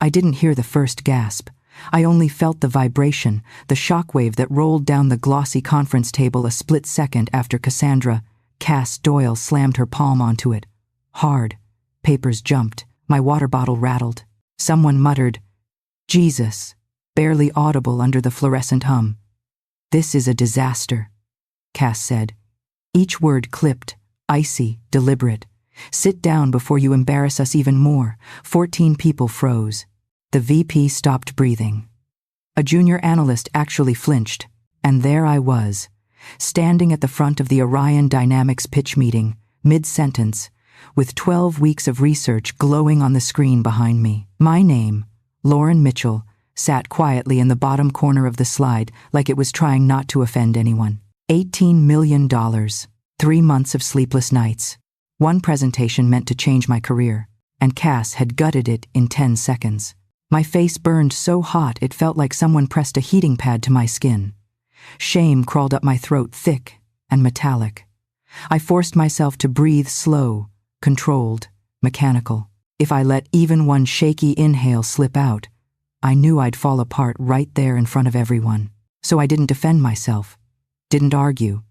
I didn't hear the first gasp. I only felt the vibration, the shockwave that rolled down the glossy conference table a split second after Cass Doyle slammed her palm onto it. Hard. Papers jumped. My water bottle rattled. Someone muttered, "Jesus," barely audible under the fluorescent hum. "This is a disaster," Cass said. Each word clipped, icy, deliberate. "Sit down before you embarrass us even more." 14 people froze. The VP stopped breathing. A junior analyst actually flinched, and there I was, standing at the front of the Orion Dynamics pitch meeting, mid-sentence, with 12 weeks of research glowing on the screen behind me. My name, Lauren Mitchell, sat quietly in the bottom corner of the slide like it was trying not to offend anyone. $18 million, 3 months of sleepless nights. One presentation meant to change my career, and Cass had gutted it in 10 seconds. My face burned so hot it felt like someone pressed a heating pad to my skin. Shame crawled up my throat thick and metallic. I forced myself to breathe slow, controlled, mechanical. If I let even one shaky inhale slip out, I knew I'd fall apart right there in front of everyone. So I didn't defend myself, didn't argue,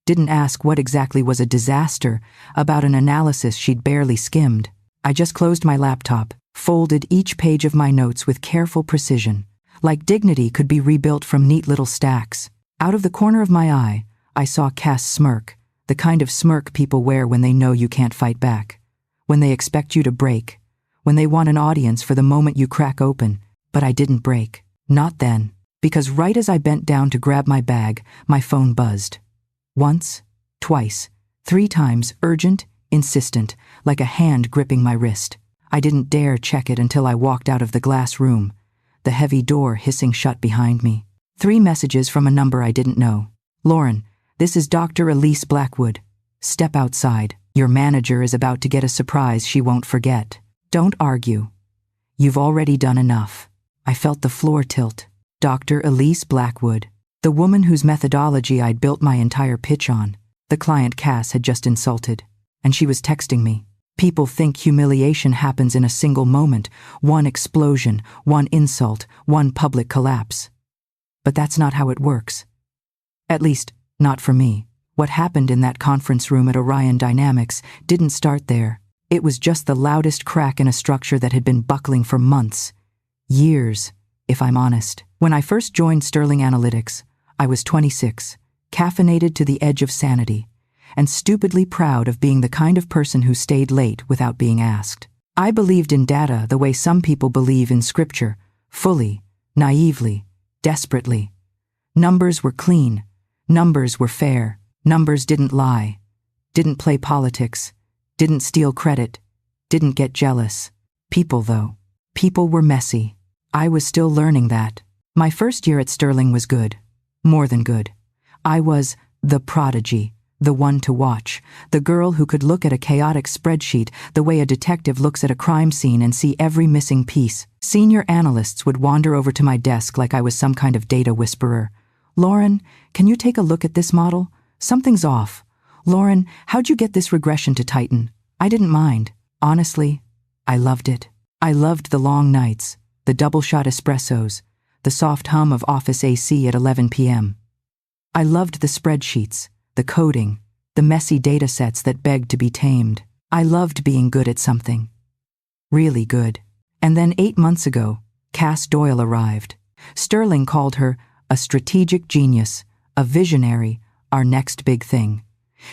didn't ask what exactly was a disaster about an analysis she'd barely skimmed. I just closed my laptop, folded each page of my notes with careful precision, like dignity could be rebuilt from neat little stacks. Out of the corner of my eye, I saw Cass smirk, the kind of smirk people wear when they know you can't fight back, when they expect you to break, when they want an audience for the moment you crack open. But I didn't break. Not then, because right as I bent down to grab my bag, my phone buzzed. Once, twice, 3 times, urgent, insistent, like a hand gripping my wrist. I didn't dare check it until I walked out of the glass room, the heavy door hissing shut behind me. 3 messages from a number I didn't know. "Lauren, this is Dr. Elise Blackwood. Step outside. Your manager is about to get a surprise she won't forget. Don't argue. You've already done enough." I felt the floor tilt. Dr. Elise Blackwood, the woman whose methodology I'd built my entire pitch on, the client Cass had just insulted, and she was texting me. People think humiliation happens in a single moment, one explosion, one insult, one public collapse. But that's not how it works. At least, not for me. What happened in that conference room at Orion Dynamics didn't start there. It was just the loudest crack in a structure that had been buckling for months. Years, if I'm honest. When I first joined Sterling Analytics, I was 26, caffeinated to the edge of sanity, and stupidly proud of being the kind of person who stayed late without being asked. I believed in data the way some people believe in scripture, fully, naively, desperately. Numbers were clean. Numbers were fair. Numbers didn't lie, didn't play politics, didn't steal credit, didn't get jealous. People, though. People were messy. I was still learning that. My first year at Sterling was good. More than good. I was the prodigy, the one to watch, the girl who could look at a chaotic spreadsheet the way a detective looks at a crime scene and see every missing piece. Senior analysts would wander over to my desk like I was some kind of data whisperer. "Lauren, can you take a look at this model? Something's off. Lauren, how'd you get this regression to tighten?" I didn't mind. Honestly, I loved it. I loved the long nights, the double-shot espressos, the soft hum of office AC at 11 p.m. I loved the spreadsheets, the coding, the messy data sets that begged to be tamed. I loved being good at something. Really good. And then 8 months ago, Cass Doyle arrived. Sterling called her a strategic genius, a visionary, our next big thing.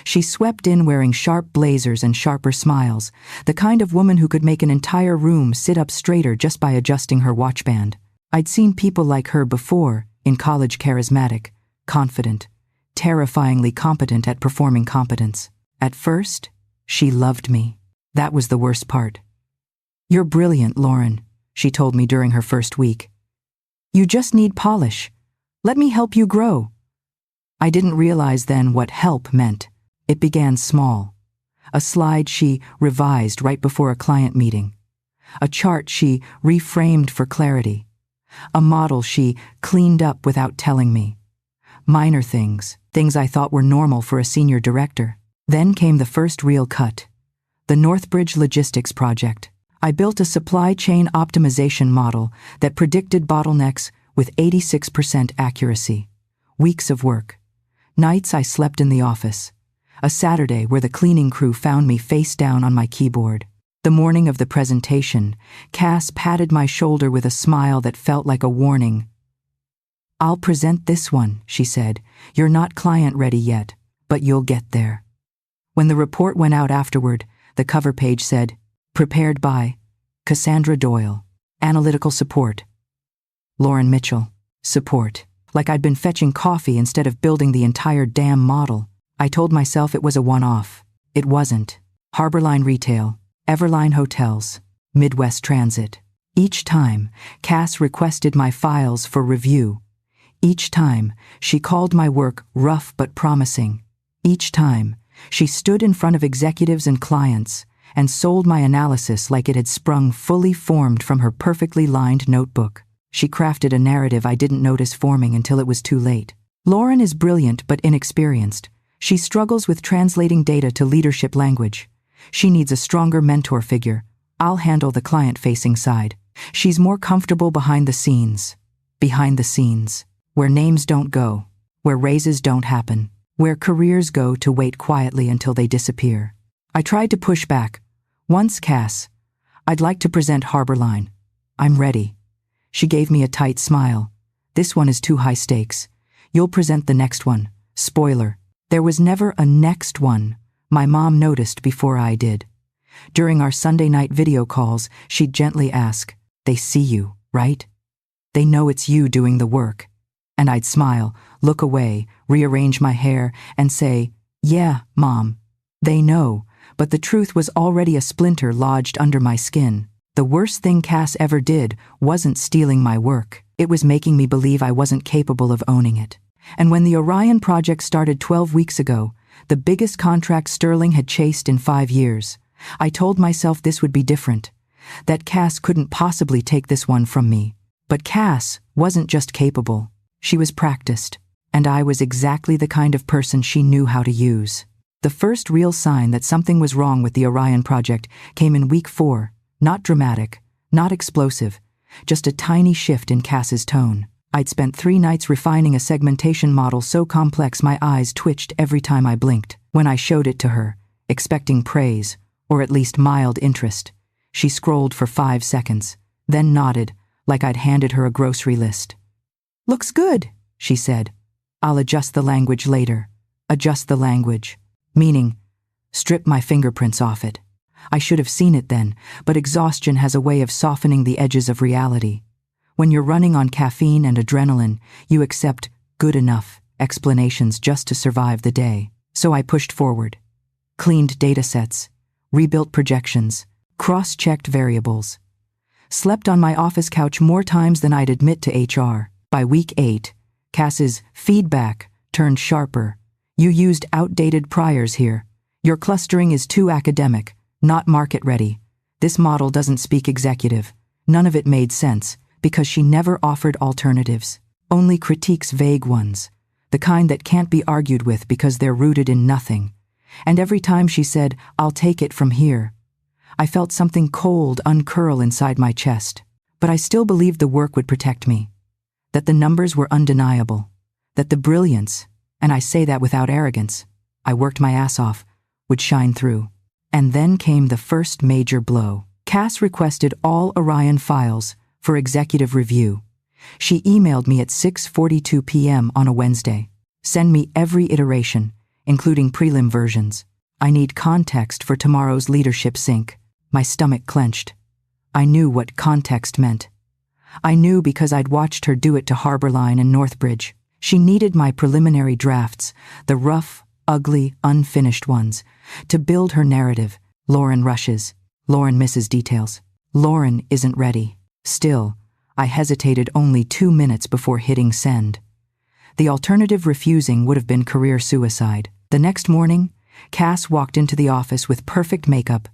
She swept in wearing sharp blazers and sharper smiles, the kind of woman who could make an entire room sit up straighter just by adjusting her watchband. I'd seen people like her before, in college, charismatic, confident, terrifyingly competent at performing competence. At first, she loved me. That was the worst part. "You're brilliant, Lauren," she told me during her first week. "You just need polish. Let me help you grow." I didn't realize then what help meant. It began small. A slide she revised right before a client meeting. A chart she reframed for clarity. A model she cleaned up without telling me. Minor things, things I thought were normal for a senior director. Then came the first real cut. The Northbridge Logistics project. I built a supply chain optimization model that predicted bottlenecks with 86% accuracy. Weeks of work. Nights I slept in the office. A Saturday where the cleaning crew found me face down on my keyboard. The morning of the presentation, Cass patted my shoulder with a smile that felt like a warning. "I'll present this one," she said. "You're not client ready yet, but you'll get there." When the report went out afterward, the cover page said, "Prepared by Cassandra Doyle, Analytical Support. Lauren Mitchell, Support." Like I'd been fetching coffee instead of building the entire damn model. I told myself it was a one-off. It wasn't. Harborline Retail, Everline Hotels, Midwest Transit. Each time, Cass requested my files for review. Each time, she called my work rough but promising. Each time, she stood in front of executives and clients and sold my analysis like it had sprung fully formed from her perfectly lined notebook. She crafted a narrative I didn't notice forming until it was too late. Lauren is brilliant but inexperienced. She struggles with translating data to leadership language. She needs a stronger mentor figure. I'll handle the client-facing side. She's more comfortable behind the scenes. Behind the scenes. Where names don't go. Where raises don't happen. Where careers go to wait quietly until they disappear. I tried to push back. "Once, Cass, I'd like to present Harborline. I'm ready." She gave me a tight smile. "This one is too high stakes. You'll present the next one." Spoiler. There was never a next one. My mom noticed before I did. During our Sunday night video calls, she'd gently ask, "They see you, right? They know it's you doing the work." And I'd smile, look away, rearrange my hair, and say, "Yeah, Mom. They know," but the truth was already a splinter lodged under my skin. The worst thing Cass ever did wasn't stealing my work. It was making me believe I wasn't capable of owning it. And when the Orion project started 12 weeks ago, the biggest contract Sterling had chased in 5 years, I told myself this would be different, that Cass couldn't possibly take this one from me. But Cass wasn't just capable, she was practiced, and I was exactly the kind of person she knew how to use. The first real sign that something was wrong with the Orion project came in week 4. Not dramatic, not explosive, just a tiny shift in Cass's tone. I'd spent 3 nights refining a segmentation model so complex my eyes twitched every time I blinked. When I showed it to her, expecting praise, or at least mild interest, she scrolled for 5 seconds, then nodded, like I'd handed her a grocery list. "Looks good," she said. "I'll adjust the language later." Adjust the language. Meaning, strip my fingerprints off it. I should have seen it then, but exhaustion has a way of softening the edges of reality. When you're running on caffeine and adrenaline, you accept good enough explanations just to survive the day. So I pushed forward. Cleaned datasets, rebuilt projections, cross-checked variables. Slept on my office couch more times than I'd admit to HR. By week 8, Cass's feedback turned sharper. "You used outdated priors here. Your clustering is too academic. Not market-ready. This model doesn't speak executive." None of it made sense, because she never offered alternatives. Only critiques, vague ones. The kind that can't be argued with because they're rooted in nothing. And every time she said, "I'll take it from here," I felt something cold uncurl inside my chest. But I still believed the work would protect me. That the numbers were undeniable. That the brilliance, and I say that without arrogance, I worked my ass off, would shine through. And then came the first major blow. Cass requested all Orion files for executive review. She emailed me at 6:42 p.m. on a Wednesday. "Send me every iteration, including prelim versions. I need context for tomorrow's leadership sync." My stomach clenched. I knew what context meant. I knew because I'd watched her do it to Harborline and Northbridge. She needed my preliminary drafts, the rough, ugly, unfinished ones, to build her narrative. Lauren rushes. Lauren misses details. Lauren isn't ready. Still, I hesitated only 2 minutes before hitting send. The alternative refusing would have been career suicide. The next morning, Cass walked into the office with perfect makeup,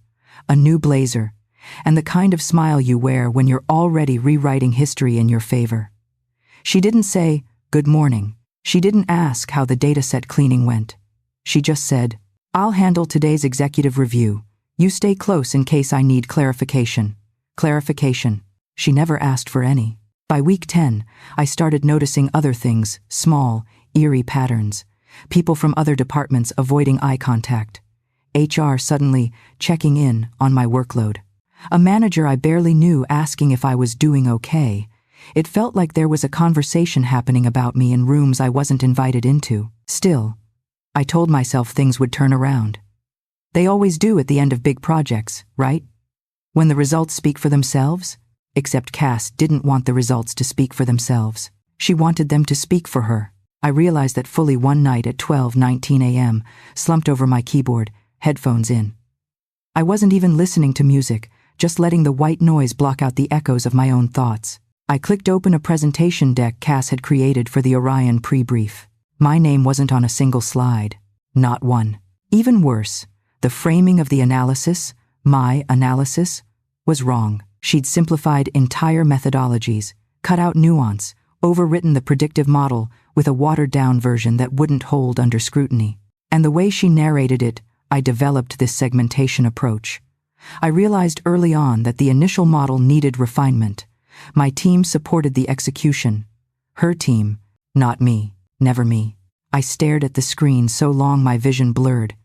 a new blazer, and the kind of smile you wear when you're already rewriting history in your favor. She didn't say, "Good morning." She didn't ask how the dataset cleaning went. She just said, "I'll handle today's executive review. You stay close in case I need clarification. Clarification. She never asked for any. By week 10, I started noticing other things, small, eerie patterns. People from other departments avoiding eye contact. HR suddenly checking in on my workload. A manager I barely knew asking if I was doing okay. It felt like there was a conversation happening about me in rooms I wasn't invited into. Still, I told myself things would turn around. They always do at the end of big projects, right? When the results speak for themselves? Except Cass didn't want the results to speak for themselves. She wanted them to speak for her. I realized that fully one night at 12:19 a.m., slumped over my keyboard, headphones in. I wasn't even listening to music, just letting the white noise block out the echoes of my own thoughts. I clicked open a presentation deck Cass had created for the Orion pre-brief. My name wasn't on a single slide. Not one. Even worse, the framing of the analysis, my analysis, was wrong. She'd simplified entire methodologies, cut out nuance, overwritten the predictive model with a watered-down version that wouldn't hold under scrutiny. And the way she narrated it, I developed this segmentation approach. I realized early on that the initial model needed refinement. My team supported the execution. Her team, not me, never me. I stared at the screen so long my vision blurred.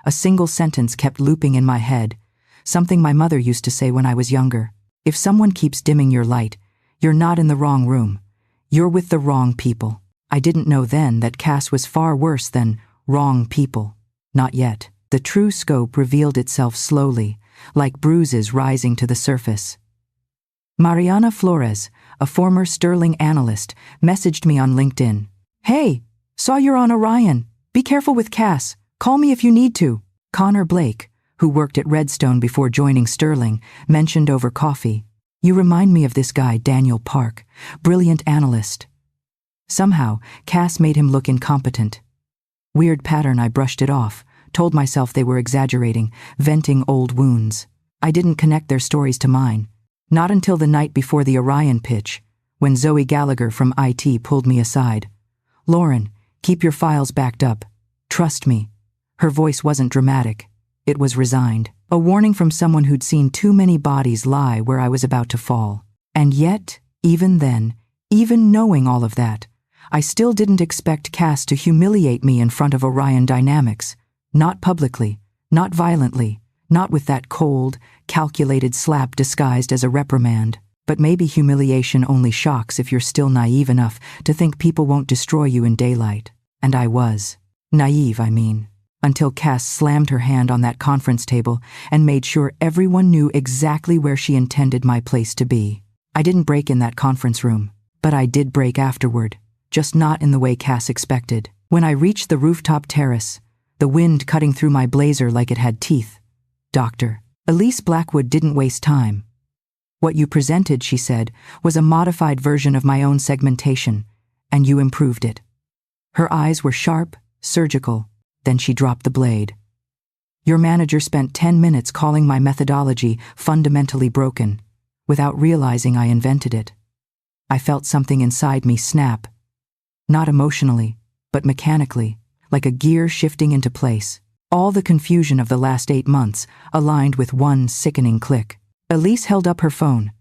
A single sentence kept looping in my head, something my mother used to say when I was younger. If someone keeps dimming your light, you're not in the wrong room. You're with the wrong people. I didn't know then that Cass was far worse than wrong people. Not yet. The true scope revealed itself slowly, like bruises rising to the surface. Mariana Flores, a former Sterling analyst, messaged me on LinkedIn. "Hey, saw you're on Orion. Be careful with Cass. Call me if you need to." Connor Blake, who worked at Redstone before joining Sterling, mentioned over coffee. "You remind me of this guy, Daniel Park, brilliant analyst." Somehow, Cass made him look incompetent. Weird pattern. I brushed it off, told myself they were exaggerating, venting old wounds. I didn't connect their stories to mine. Not until the night before the Orion pitch, when Zoe Gallagher from IT pulled me aside. "Lauren, keep your files backed up. Trust me." Her voice wasn't dramatic. It was resigned. A warning from someone who'd seen too many bodies lie where I was about to fall. And yet, even then, even knowing all of that, I still didn't expect Cass to humiliate me in front of Orion Dynamics. Not publicly, not violently, not with that cold, calculated slap disguised as a reprimand. But maybe humiliation only shocks if you're still naive enough to think people won't destroy you in daylight. And I was. Naive, I mean. Until Cass slammed her hand on that conference table and made sure everyone knew exactly where she intended my place to be. I didn't break in that conference room, but I did break afterward, just not in the way Cass expected. When I reached the rooftop terrace, the wind cutting through my blazer like it had teeth. "Dr. Elise Blackwood didn't waste time. What you presented," she said, "was a modified version of my own segmentation, and you improved it." Her eyes were sharp, surgical. Then she dropped the blade. "Your manager spent 10 minutes calling my methodology fundamentally broken, without realizing I invented it." I felt something inside me snap. Not emotionally, but mechanically, like a gear shifting into place. All the confusion of the last 8 months aligned with one sickening click. Elise held up her phone.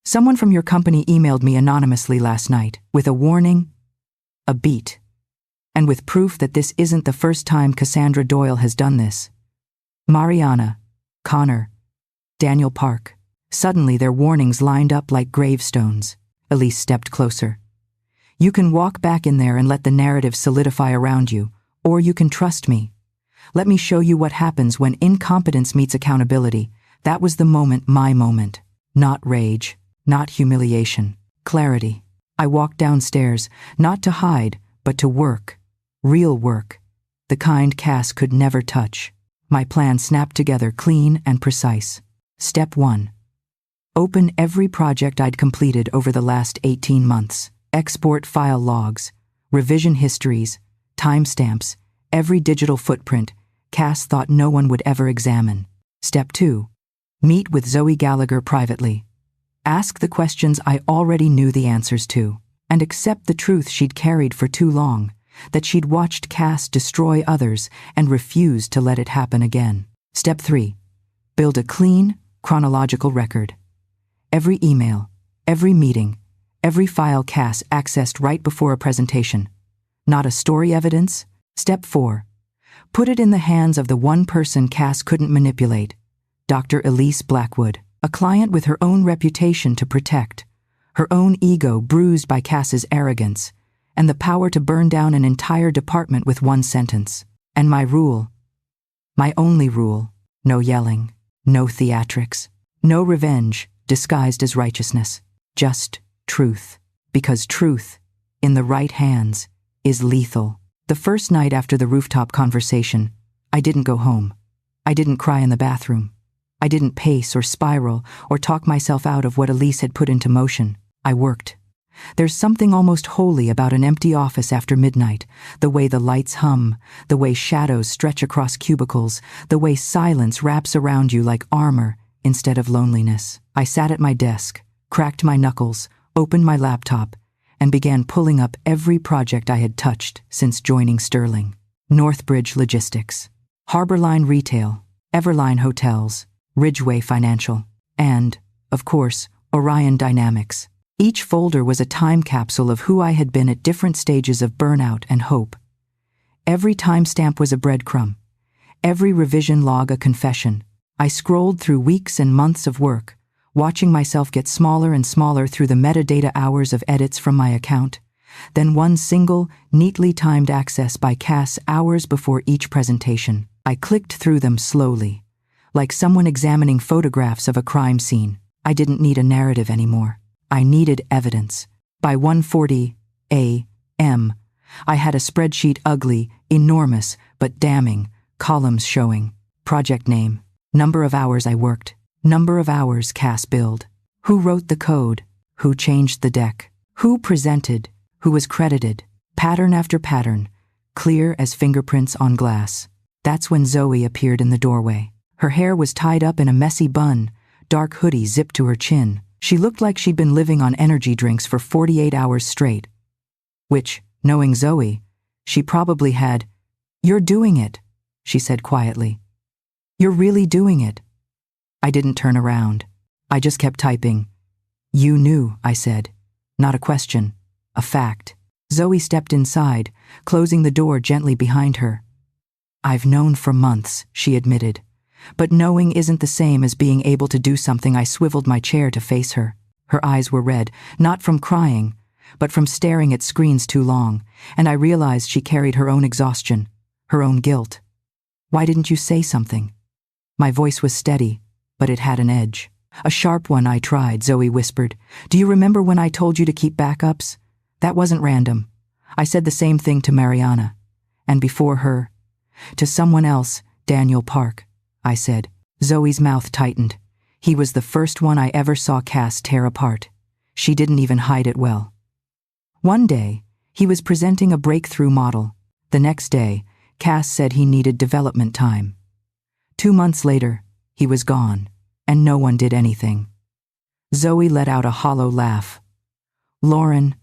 "Someone from your company emailed me anonymously last night, with a warning, a beat, and with proof that this isn't the first time Cassandra Doyle has done this. Mariana, Connor, Daniel Park." Suddenly their warnings lined up like gravestones. Elise stepped closer. "You can walk back in there and let the narrative solidify around you, or you can trust me. Let me show you what happens when incompetence meets accountability." That was the moment, my moment. Not rage, not humiliation, clarity. I walked downstairs, not to hide, but to work. Real work. The kind Cass could never touch. My plan snapped together, clean and precise. Step 1. Open every project I'd completed over the last 18 months. Export file logs, revision histories, timestamps, every digital footprint Cass thought no one would ever examine. Step 2. Meet with Zoe Gallagher privately. Ask the questions I already knew the answers to, and accept the truth she'd carried for too long, that she'd watched Cass destroy others and refused to let it happen again. Step 3. Build a clean, chronological record. Every email, every meeting, every file Cass accessed right before a presentation. Not a story evidence. Step 4. Put it in the hands of the one person Cass couldn't manipulate, Dr. Elise Blackwood, a client with her own reputation to protect, her own ego bruised by Cass's arrogance, and the power to burn down an entire department with one sentence. And my rule, my only rule, no yelling, no theatrics, no revenge disguised as righteousness, just truth. Because truth, in the right hands, is lethal. The first night after the rooftop conversation, I didn't go home. I didn't cry in the bathroom. I didn't pace or spiral or talk myself out of what Elise had put into motion. I worked. There's something almost holy about an empty office after midnight, the way the lights hum, the way shadows stretch across cubicles, the way silence wraps around you like armor instead of loneliness. I sat at my desk, cracked my knuckles, opened my laptop, and began pulling up every project I had touched since joining Sterling. Northbridge Logistics, Harborline Retail, Everline Hotels, Ridgeway Financial, and, of course, Orion Dynamics. Each folder was a time capsule of who I had been at different stages of burnout and hope. Every timestamp was a breadcrumb, every revision log a confession. I scrolled through weeks and months of work, watching myself get smaller and smaller through the metadata hours of edits from my account, then one single, neatly timed access by Cass hours before each presentation. I clicked through them slowly, like someone examining photographs of a crime scene. I didn't need a narrative anymore. I needed evidence. By 1:40 a.m., I had a spreadsheet ugly, enormous, but damning, columns showing project name, number of hours I worked, number of hours Cass billed, who wrote the code, who changed the deck, who presented, who was credited, pattern after pattern, clear as fingerprints on glass. That's when Zoe appeared in the doorway. Her hair was tied up in a messy bun, dark hoodie zipped to her chin. She looked like she'd been living on energy drinks for 48 hours straight. Which, knowing Zoe, she probably had. "You're doing it," she said quietly. "You're really doing it." I didn't turn around. I just kept typing. "You knew," I said. Not a question, a fact. Zoe stepped inside, closing the door gently behind her. "I've known for months," she admitted. "But knowing isn't the same as being able to do something." I swiveled my chair to face her. Her eyes were red, not from crying, but from staring at screens too long, and I realized she carried her own exhaustion, her own guilt. "Why didn't you say something?" My voice was steady, but it had an edge. "A sharp one I tried," Zoe whispered. "Do you remember when I told you to keep backups? That wasn't random. I said the same thing to Mariana. And before her, to someone else, Daniel Park," I said. Zoe's mouth tightened. He was the first one I ever saw Cass tear apart. She didn't even hide it well. One day, he was presenting a breakthrough model. The next day, Cass said he needed development time. 2 months later, he was gone, and no one did anything. Zoe let out a hollow laugh. "Lauren,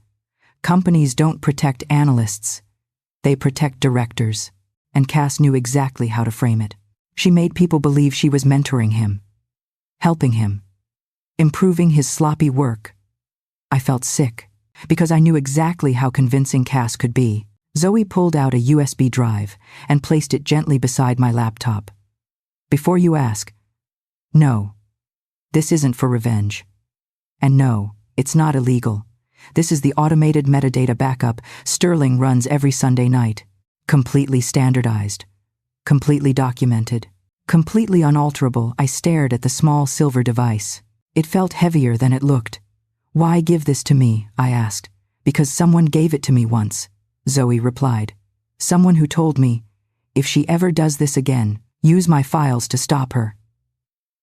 companies don't protect analysts. They protect directors." And Cass knew exactly how to frame it. She made people believe she was mentoring him, helping him, improving his sloppy work. I felt sick, because I knew exactly how convincing Cass could be. Zoe pulled out a USB drive and placed it gently beside my laptop. "Before you ask, no, this isn't for revenge. And no, it's not illegal. This is the automated metadata backup Sterling runs every Sunday night. Completely standardized. Completely documented. Completely unalterable." I stared at the small silver device. It felt heavier than it looked. "Why give this to me?" I asked. "Because someone gave it to me once," Zoe replied. "Someone who told me, if she ever does this again, use my files to stop her."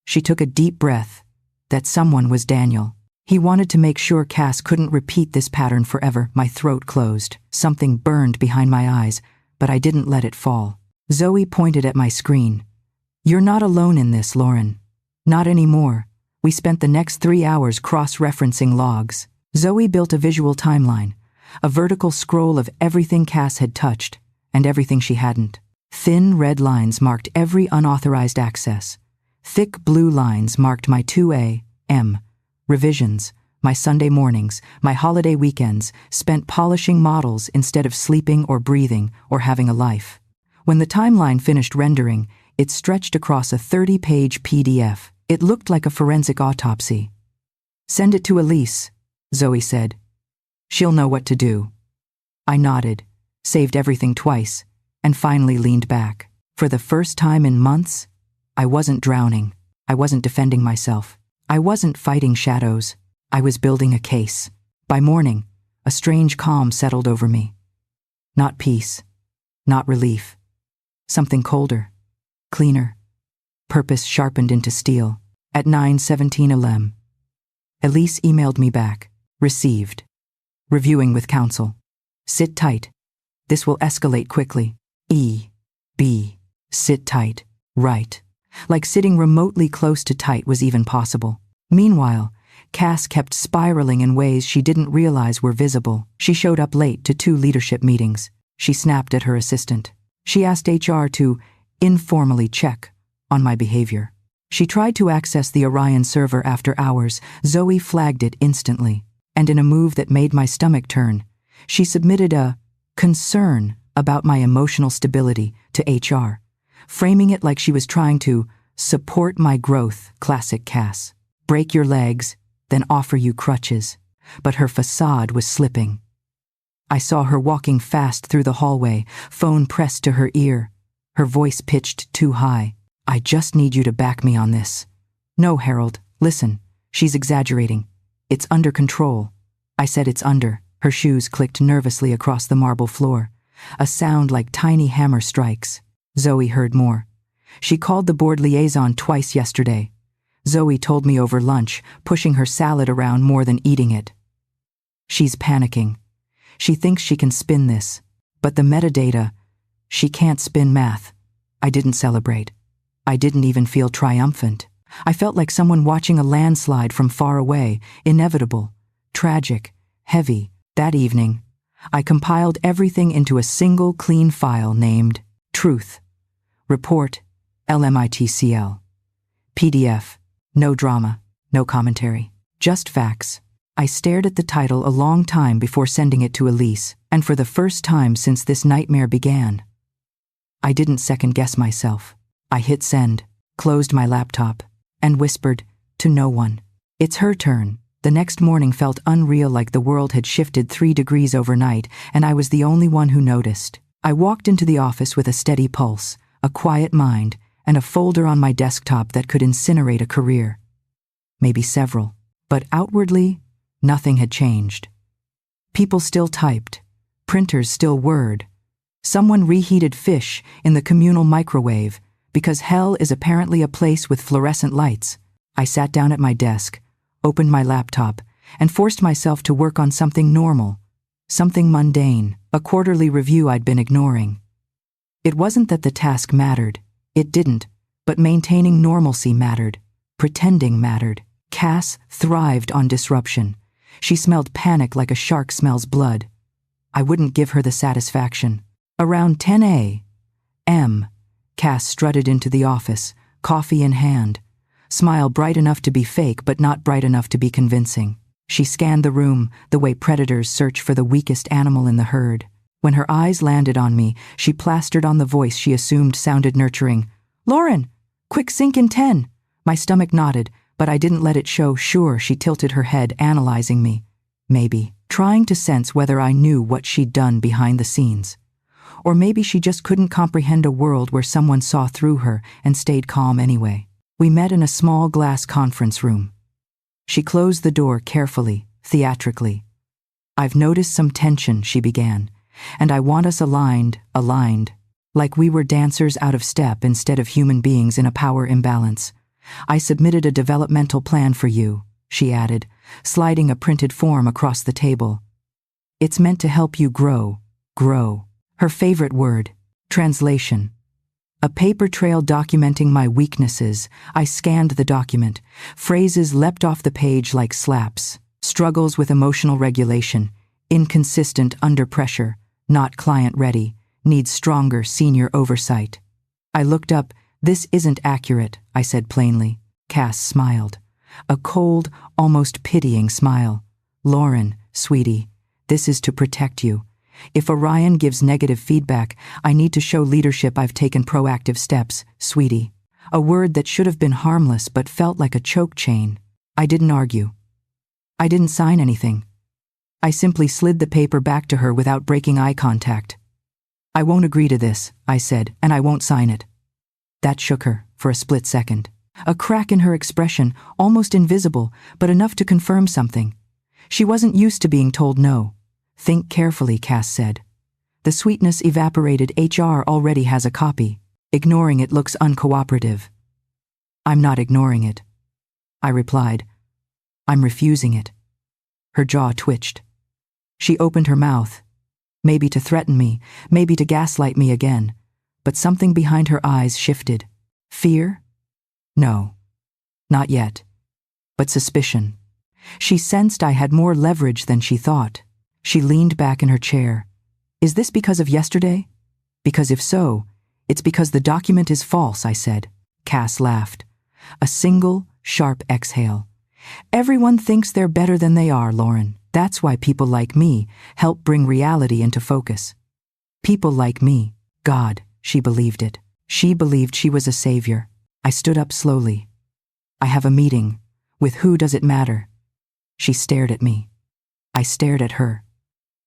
She took a deep breath. That someone was Daniel. He wanted to make sure Cass couldn't repeat this pattern forever. My throat closed. Something burned behind my eyes, but I didn't let it fall. Zoe pointed at my screen. "You're not alone in this, Lauren. Not anymore." We spent the next 3 hours cross-referencing logs. Zoe built a visual timeline, a vertical scroll of everything Cass had touched and everything she hadn't. Thin red lines marked every unauthorized access, Thick blue lines marked my 2 a.m. revisions, my Sunday mornings, my holiday weekends, spent polishing models instead of sleeping or breathing or having a life. When the timeline finished rendering, it stretched across a 30-page PDF. It looked like a forensic autopsy. "Send it to Elise," Zoe said. "She'll know what to do." I nodded, saved everything twice, and finally leaned back. For the first time in months, I wasn't drowning. I wasn't defending myself. I wasn't fighting shadows. I was building a case. By morning, a strange calm settled over me. Not peace, not relief. Something colder, cleaner. Purpose sharpened into steel. At 9:17 a.m. Elise emailed me back. Received. Reviewing with counsel. Sit tight. This will escalate quickly. E.B. Sit tight. Right. Like sitting remotely close to tight was even possible. Meanwhile, Cass kept spiraling in ways she didn't realize were visible. She showed up late to 2 leadership meetings. She snapped at her assistant. She asked HR to informally check on my behavior. She tried to access the Orion server after hours. Zoe flagged it instantly. And in a move that made my stomach turn, she submitted a concern about my emotional stability to HR, framing it like she was trying to support my growth. Classic Cass. Break your legs, then offer you crutches. But her facade was slipping. I saw her walking fast through the hallway, phone pressed to her ear, her voice pitched too high. "I just need you to back me on this." "No, Harold, listen, she's exaggerating. It's under control." I said it's under. Her shoes clicked nervously across the marble floor, a sound like tiny hammer strikes. Zoe heard more. "She called the board liaison twice yesterday. Zoe told me over lunch, pushing her salad around more than eating it. She's panicking. She thinks she can spin this, but the metadata, she can't spin math." I didn't celebrate. I didn't even feel triumphant. I felt like someone watching a landslide from far away, inevitable, tragic, heavy. That evening, I compiled everything into a single clean file named Truth. Report, LMITCL. PDF, no drama, no commentary, just facts. I stared at the title a long time before sending it to Elise, and for the first time since this nightmare began, I didn't second-guess myself. I hit send, closed my laptop, and whispered to no one. It's her turn. The next morning felt unreal, like the world had shifted 3 degrees overnight, and I was the only one who noticed. I walked into the office with a steady pulse, a quiet mind, and a folder on my desktop that could incinerate a career. Maybe several. But outwardly, nothing had changed. People still typed. Printers still whirred. Someone reheated fish in the communal microwave, because hell is apparently a place with fluorescent lights. I sat down at my desk, opened my laptop, and forced myself to work on something normal, something mundane, a quarterly review I'd been ignoring. It wasn't that the task mattered. It didn't. But maintaining normalcy mattered. Pretending mattered. Cass thrived on disruption. She smelled panic like a shark smells blood. I wouldn't give her the satisfaction. Around 10 a.m., Cass strutted into the office, coffee in hand, smile bright enough to be fake but not bright enough to be convincing. She scanned the room the way predators search for the weakest animal in the herd. When her eyes landed on me, she plastered on the voice she assumed sounded nurturing. "Lauren, quick sync in 10. My stomach nodded, but I didn't let it show. Sure, she tilted her head, analyzing me. Maybe, trying to sense whether I knew what she'd done behind the scenes. Or maybe she just couldn't comprehend a world where someone saw through her and stayed calm anyway. We met in a small glass conference room. She closed the door carefully, theatrically. "I've noticed some tension," she began, "and I want us aligned, like we were dancers out of step instead of human beings in a power imbalance. I submitted a developmental plan for you," she added, sliding a printed form across the table. "It's meant to help you grow. Her favorite word, translation. A paper trail documenting my weaknesses. I scanned the document. Phrases leapt off the page like slaps. Struggles with emotional regulation. Inconsistent under pressure. Not client ready. Needs stronger senior oversight. I looked up, This isn't accurate, I said plainly. Cass smiled. A cold, almost pitying smile. Lauren, sweetie, this is to protect you. If Orion gives negative feedback, I need to show leadership I've taken proactive steps, sweetie. A word that should have been harmless but felt like a choke chain. I didn't argue. I didn't sign anything. I simply slid the paper back to her without breaking eye contact. I won't agree to this, I said, and I won't sign it. That shook her for a split second. A crack in her expression, almost invisible, but enough to confirm something. She wasn't used to being told no. Think carefully, Cass said. The sweetness evaporated. HR already has a copy. Ignoring it looks uncooperative. I'm not ignoring it, I replied. I'm refusing it. Her jaw twitched. She opened her mouth, maybe to threaten me, maybe to gaslight me again, but something behind her eyes shifted. Fear? No, not yet. But suspicion. She sensed I had more leverage than she thought. She leaned back in her chair. Is this because of yesterday? Because if so, it's because the document is false, I said. Cass laughed. A single, sharp exhale. Everyone thinks they're better than they are, Lauren. That's why people like me help bring reality into focus. People like me. God, she believed it. She believed she was a savior. I stood up slowly. I have a meeting. With who does it matter? She stared at me. I stared at her.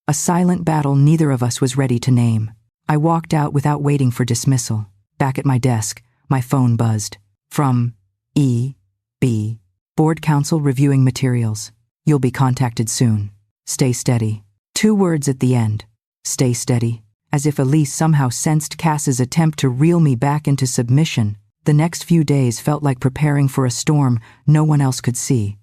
A silent battle neither of us was ready to name. I walked out without waiting for dismissal. Back at my desk, my phone buzzed. From E.B. Board Council reviewing materials. You'll be contacted soon. Stay steady. 2 words at the end. Stay steady. As if Elise somehow sensed Cass's attempt to reel me back into submission, the next few days felt like preparing for a storm no one else could see.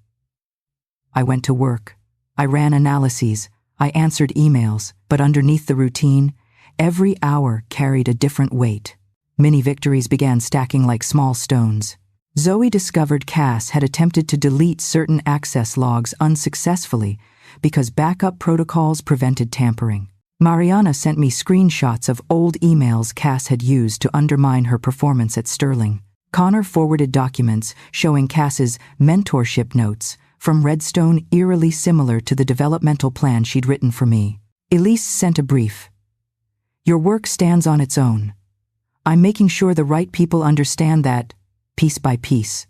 I went to work. I ran analyses. I answered emails, but underneath the routine, every hour carried a different weight. Mini victories began stacking like small stones. Zoe discovered Cass had attempted to delete certain access logs unsuccessfully because backup protocols prevented tampering. Mariana sent me screenshots of old emails Cass had used to undermine her performance at Sterling. Connor forwarded documents showing Cass's mentorship notes from Redstone eerily similar to the developmental plan she'd written for me. Elise sent a brief. Your work stands on its own. I'm making sure the right people understand that, piece by piece,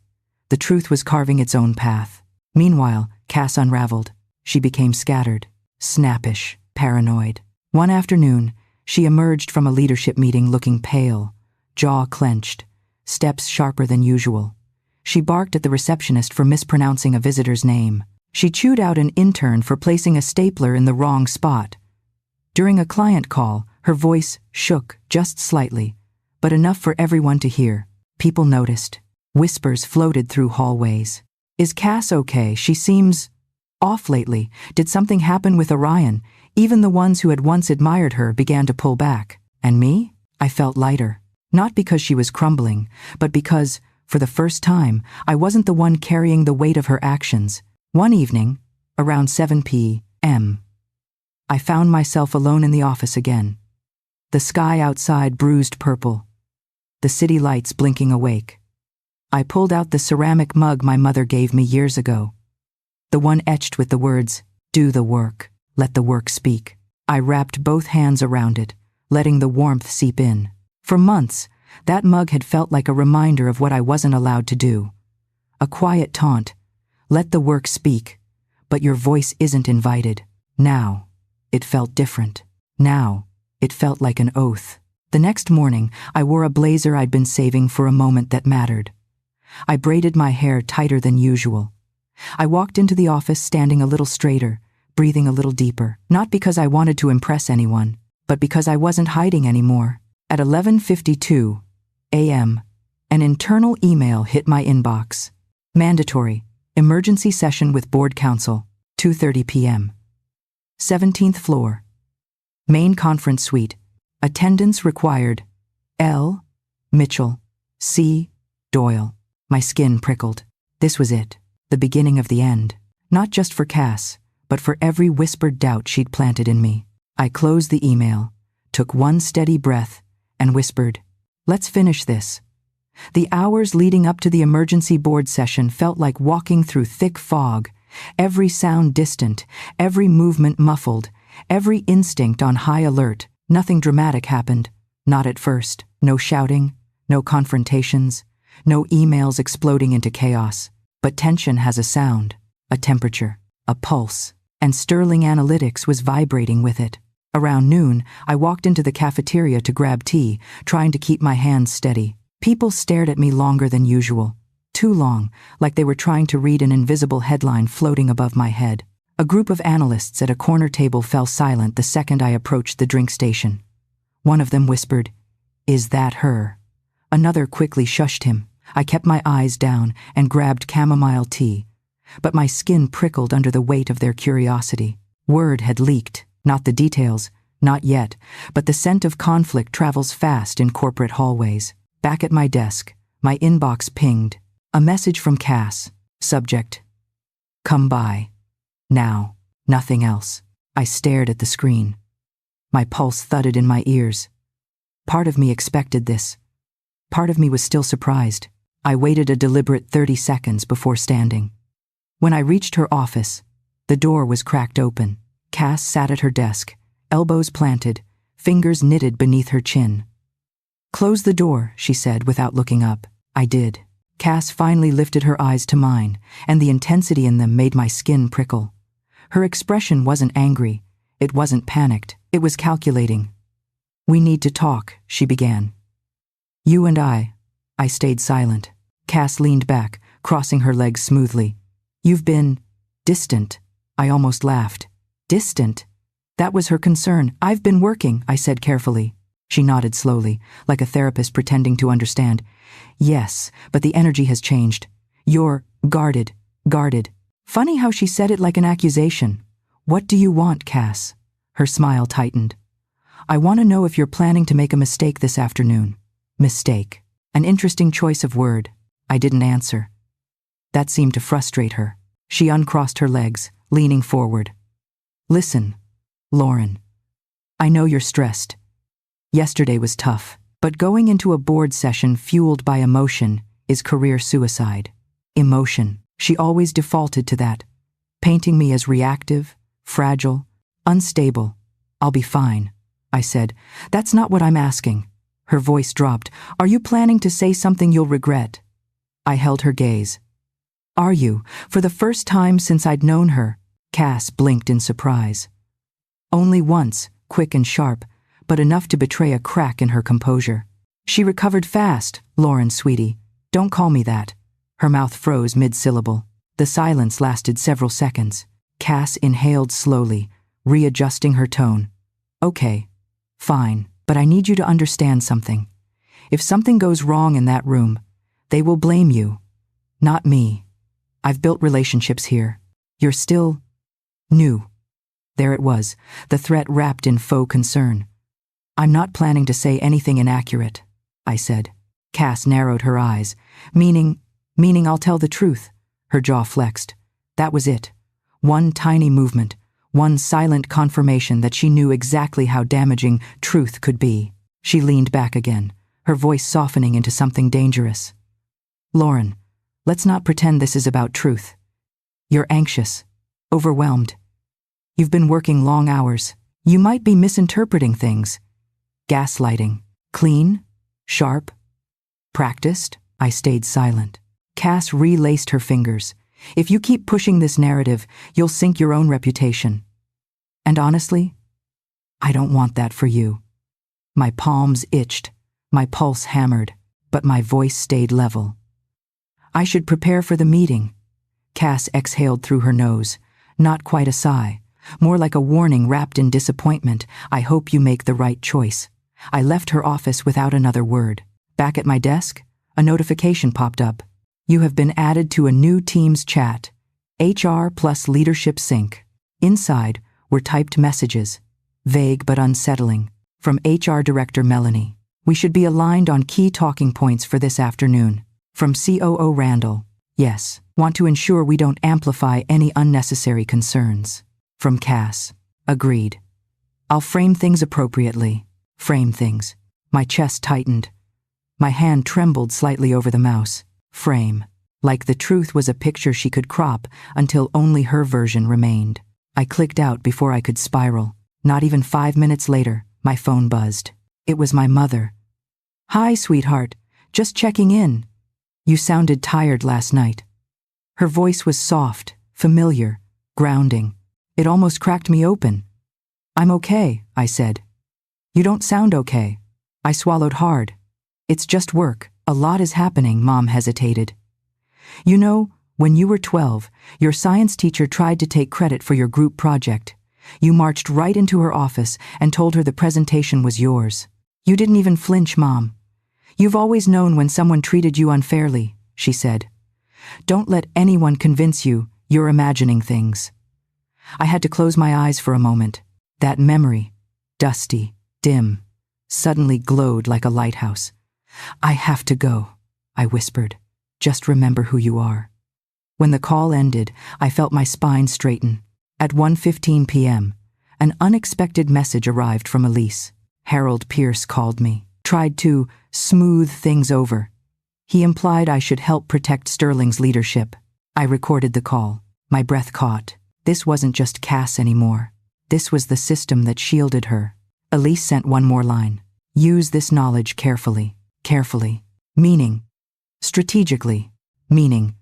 the truth was carving its own path. Meanwhile, Cass unraveled. She became scattered, snappish, paranoid. One afternoon, she emerged from a leadership meeting looking pale, jaw clenched, steps sharper than usual. She barked at the receptionist for mispronouncing a visitor's name. She chewed out an intern for placing a stapler in the wrong spot. During a client call, her voice shook just slightly, but enough for everyone to hear. People noticed. Whispers floated through hallways. Is Cass okay? She seems off lately. Did something happen with Orion? Even the ones who had once admired her began to pull back. And me? I felt lighter. Not because she was crumbling, but because, for the first time, I wasn't the one carrying the weight of her actions. One evening, around 7 p.m., I found myself alone in the office again. The sky outside bruised purple. The city lights blinking awake. I pulled out the ceramic mug my mother gave me years ago. The one etched with the words, "Do the work, let the work speak." I wrapped both hands around it, letting the warmth seep in. For months, that mug had felt like a reminder of what I wasn't allowed to do. A quiet taunt. Let the work speak, but your voice isn't invited. Now, it felt different. Now, it felt like an oath. The next morning, I wore a blazer I'd been saving for a moment that mattered. I braided my hair tighter than usual. I walked into the office standing a little straighter, breathing a little deeper, not because I wanted to impress anyone, but because I wasn't hiding anymore. At 11:52 a.m., an internal email hit my inbox. Mandatory, emergency session with board council, 2:30 p.m. 17th floor. Main conference suite. Attendance required. L. Mitchell. C. Doyle. My skin prickled. This was it, the beginning of the end. Not just for Cass, but for every whispered doubt she'd planted in me. I closed the email, took one steady breath, and whispered, "Let's finish this." The hours leading up to the emergency board session felt like walking through thick fog, every sound distant, every movement muffled, every instinct on high alert. Nothing dramatic happened. Not at first. No shouting, no confrontations, no emails exploding into chaos. But tension has a sound, a temperature, a pulse, and Sterling Analytics was vibrating with it. Around noon, I walked into the cafeteria to grab tea, trying to keep my hands steady. People stared at me longer than usual. Too long, like they were trying to read an invisible headline floating above my head. A group of analysts at a corner table fell silent the second I approached the drink station. One of them whispered, "Is that her?" Another quickly shushed him. I kept my eyes down and grabbed chamomile tea, but my skin prickled under the weight of their curiosity. Word had leaked, not the details, not yet, but the scent of conflict travels fast in corporate hallways. Back at my desk, my inbox pinged. A message from Cass. Subject: "Come by. Now." Nothing else. I stared at the screen. My pulse thudded in my ears. Part of me expected this. Part of me was still surprised. I waited a deliberate 30 seconds before standing. When I reached her office, the door was cracked open. Cass sat at her desk, elbows planted, fingers knitted beneath her chin. "Close the door," she said without looking up. I did. Cass finally lifted her eyes to mine, and the intensity in them made my skin prickle. Her expression wasn't angry. It wasn't panicked. It was calculating. "We need to talk," she began. "You and I." I stayed silent. Cass leaned back, crossing her legs smoothly. "You've been distant." I almost laughed. Distant? That was her concern. "I've been working," I said carefully. She nodded slowly, like a therapist pretending to understand. "Yes, but the energy has changed. You're guarded. Funny how she said it like an accusation. "What do you want, Cass?" Her smile tightened. "I want to know if you're planning to make a mistake this afternoon." Mistake. An interesting choice of word. I didn't answer. That seemed to frustrate her. She uncrossed her legs, leaning forward. "Listen, Lauren. I know you're stressed. Yesterday was tough, but going into a board session fueled by emotion is career suicide. Emotion. She always defaulted to that, painting me as reactive, fragile, unstable. "I'll be fine," I said. "That's not what I'm asking." Her voice dropped. "Are you planning to say something you'll regret?" I held her gaze. "Are you?" For the first time since I'd known her, Cass blinked in surprise. Only once, quick and sharp, but enough to betray a crack in her composure. "She recovered fast, Lauren, sweetie. Don't call me that." Her mouth froze mid-syllable. The silence lasted several seconds. Cass inhaled slowly, readjusting her tone. "Okay, fine, but I need you to understand something. If something goes wrong in that room, they will blame you, not me. I've built relationships here. You're still new." There it was, the threat wrapped in faux concern. "I'm not planning to say anything inaccurate," I said. Cass narrowed her eyes. Meaning I'll tell the truth." Her jaw flexed. That was it. One tiny movement, one silent confirmation that she knew exactly how damaging truth could be. She leaned back again, her voice softening into something dangerous. "Lauren, let's not pretend this is about truth. You're anxious, overwhelmed. You've been working long hours. You might be misinterpreting things. Gaslighting. Clean? Sharp? Practiced?" I stayed silent. Cass relaced her fingers. "If you keep pushing this narrative, you'll sink your own reputation. And honestly, I don't want that for you." My palms itched, my pulse hammered, but my voice stayed level. "I should prepare for the meeting." Cass exhaled through her nose, not quite a sigh, more like a warning wrapped in disappointment. "I hope you make the right choice." I left her office without another word. Back at my desk, a notification popped up. "You have been added to a new Teams chat. HR plus Leadership Sync." Inside were typed messages, vague but unsettling, from HR Director Melanie. "We should be aligned on key talking points for this afternoon." From COO Randall. "Yes, want to ensure we don't amplify any unnecessary concerns." From Cass. "Agreed. I'll frame things appropriately." Frame things. My chest tightened. My hand trembled slightly over the mouse. Frame. Like the truth was a picture she could crop until only her version remained. I clicked out before I could spiral. Not even 5 minutes later, my phone buzzed. It was my mother. "Hi, sweetheart. Just checking in. You sounded tired last night." Her voice was soft, familiar, grounding. It almost cracked me open. "I'm okay," I said. "You don't sound okay." I swallowed hard. "It's just work. A lot is happening," Mom hesitated. "You know, when you were 12, your science teacher tried to take credit for your group project. You marched right into her office and told her the presentation was yours. You didn't even flinch, Mom. You've always known when someone treated you unfairly," she said. "Don't let anyone convince you you're imagining things." I had to close my eyes for a moment. That memory, dusty, dim, suddenly glowed like a lighthouse. "I have to go," I whispered. "Just remember who you are." When the call ended, I felt my spine straighten. At 1:15 p.m., an unexpected message arrived from Elise. Harold Pierce called me, tried to smooth things over. He implied I should help protect Sterling's leadership. I recorded the call. My breath caught. This wasn't just Cass anymore. This was the system that shielded her. Elise sent one more line. "Use this knowledge carefully." Carefully. Meaning. Strategically. Meaning.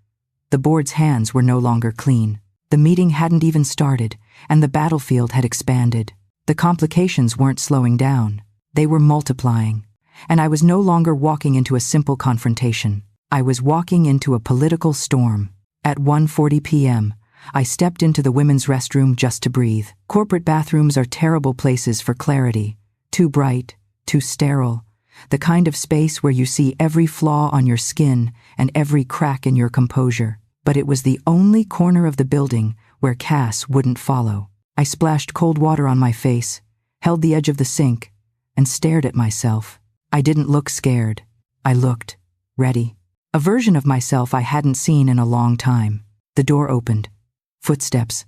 The board's hands were no longer clean. The meeting hadn't even started, and the battlefield had expanded. The complications weren't slowing down. They were multiplying. And I was no longer walking into a simple confrontation. I was walking into a political storm. At 1:40 p.m., I stepped into the women's restroom just to breathe. Corporate bathrooms are terrible places for clarity. Too bright, too sterile. The kind of space where you see every flaw on your skin and every crack in your composure. But it was the only corner of the building where Cass wouldn't follow. I splashed cold water on my face, held the edge of the sink, and stared at myself. I didn't look scared. I looked ready. A version of myself I hadn't seen in a long time. The door opened. Footsteps.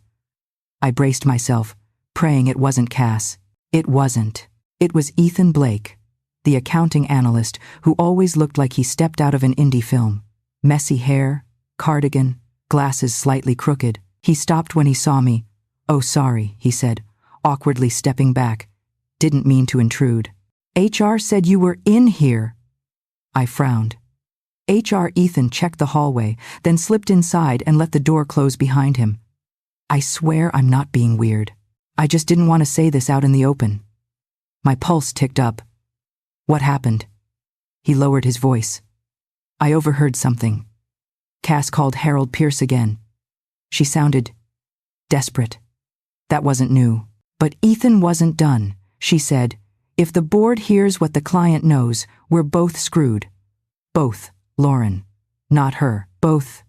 I braced myself, praying it wasn't Cass. It wasn't. It was Ethan Blake, the accounting analyst who always looked like he stepped out of an indie film. Messy hair, cardigan, glasses slightly crooked. He stopped when he saw me. "Oh, sorry," he said, awkwardly stepping back. "Didn't mean to intrude." "HR said you were in here." I frowned. HR Ethan checked the hallway, then slipped inside and let the door close behind him. "I swear I'm not being weird. I just didn't want to say this out in the open." My pulse ticked up. "What happened?" He lowered his voice. "I overheard something." Cass called Harold Pierce again. She sounded desperate. That wasn't new. "But Ethan wasn't done," she said. "If the board hears what the client knows, we're both screwed." Both, Lauren. Not her. Both.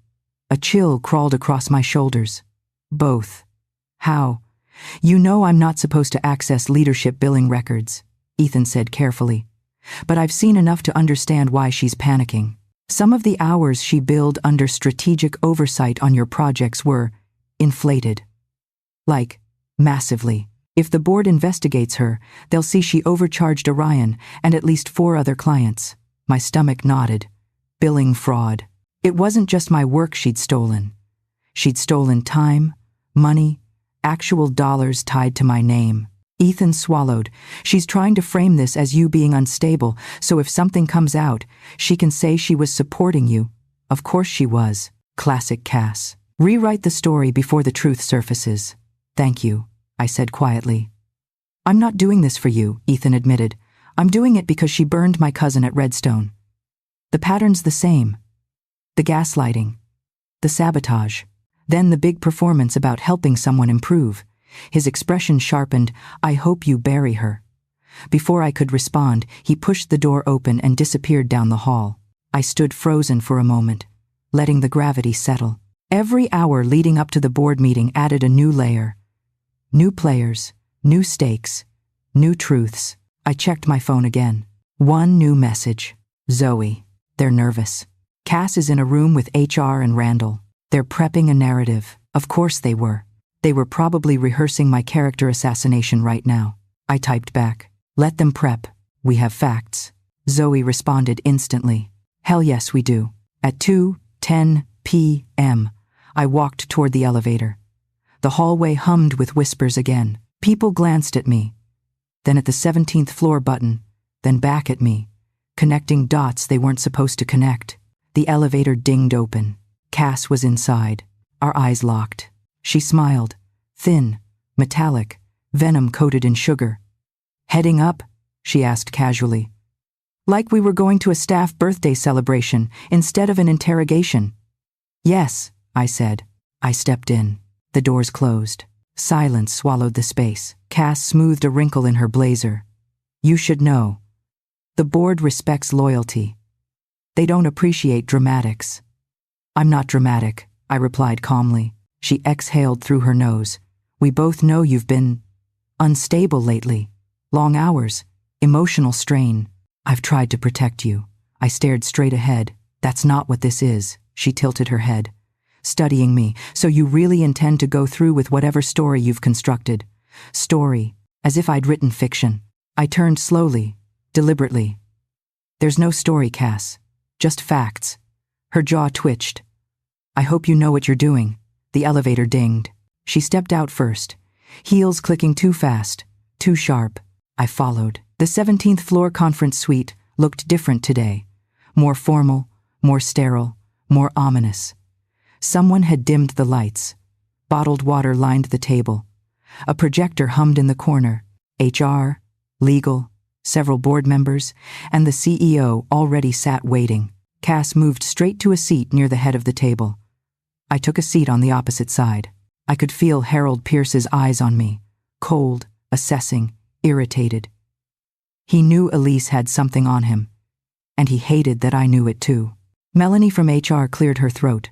A chill crawled across my shoulders. Both. How? "You know I'm not supposed to access leadership billing records," Ethan said carefully. "But I've seen enough to understand why she's panicking. Some of the hours she billed under strategic oversight on your projects were inflated. Like, massively. If the board investigates her, they'll see she overcharged Orion and at least 4 other clients." My stomach nodded. Billing fraud. It wasn't just my work she'd stolen. She'd stolen time, money, actual dollars tied to my name. Ethan swallowed. "She's trying to frame this as you being unstable, so if something comes out, she can say she was supporting you." Of course she was. Classic Cass. "Rewrite the story before the truth surfaces." "Thank you," I said quietly. "I'm not doing this for you," Ethan admitted. "I'm doing it because she burned my cousin at Redstone. The pattern's the same. The gaslighting. The sabotage. Then the big performance about helping someone improve." His expression sharpened. "I hope you bury her." Before I could respond, he pushed the door open and disappeared down the hall. I stood frozen for a moment, letting the gravity settle. Every hour leading up to the board meeting added a new layer. New players, new stakes, new truths. I checked my phone again. One new message. "Zoe, they're nervous. Cass is in a room with HR and Randall. They're prepping a narrative." Of course they were. They were probably rehearsing my character assassination right now. I typed back. "Let them prep. We have facts." Zoe responded instantly. Hell yes, we do. At 2:10 p.m., I walked toward the elevator. The hallway hummed with whispers again. People glanced at me, then at the 17th floor button, then back at me, connecting dots they weren't supposed to connect. The elevator dinged open. Cass was inside. Our eyes locked. She smiled, thin, metallic, venom coated in sugar. Heading up? She asked casually. Like we were going to a staff birthday celebration instead of an interrogation. Yes, I said. I stepped in. The doors closed. Silence swallowed the space. Cass smoothed a wrinkle in her blazer. You should know. The board respects loyalty. They don't appreciate dramatics. I'm not dramatic, I replied calmly. She exhaled through her nose. We both know you've been unstable lately. Long hours. Emotional strain. I've tried to protect you. I stared straight ahead. That's not what this is. She tilted her head. Studying me, so you really intend to go through with whatever story you've constructed. Story, as if I'd written fiction. I turned slowly, deliberately. There's no story, Cass. Just facts. Her jaw twitched. I hope you know what you're doing. The elevator dinged. She stepped out first, heels clicking too fast, too sharp. I followed. The 17th floor conference suite looked different today. More formal, more sterile, more ominous. Someone had dimmed the lights. Bottled water lined the table. A projector hummed in the corner. HR, legal, several board members, and the CEO already sat waiting. Cass moved straight to a seat near the head of the table. I took a seat on the opposite side. I could feel Harold Pierce's eyes on me, cold, assessing, irritated. He knew Elise had something on him, and he hated that I knew it too. Melanie from HR cleared her throat.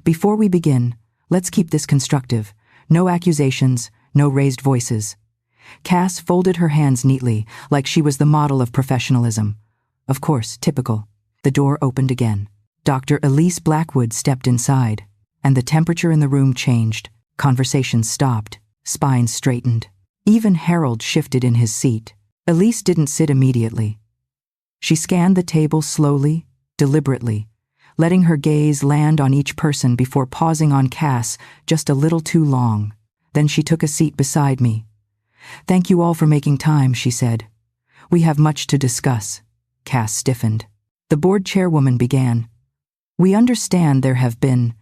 Before we begin, let's keep this constructive. No accusations, no raised voices. Cass folded her hands neatly, like she was the model of professionalism. Of course, typical. The door opened again. Dr. Elise Blackwood stepped inside, and the temperature in the room changed. Conversation stopped. Spines straightened. Even Harold shifted in his seat. Elise didn't sit immediately. She scanned the table slowly, deliberately, letting her gaze land on each person before pausing on Cass just a little too long. Then she took a seat beside me. Thank you all for making time, she said. We have much to discuss. Cass stiffened. The board chairwoman began. We understand there have been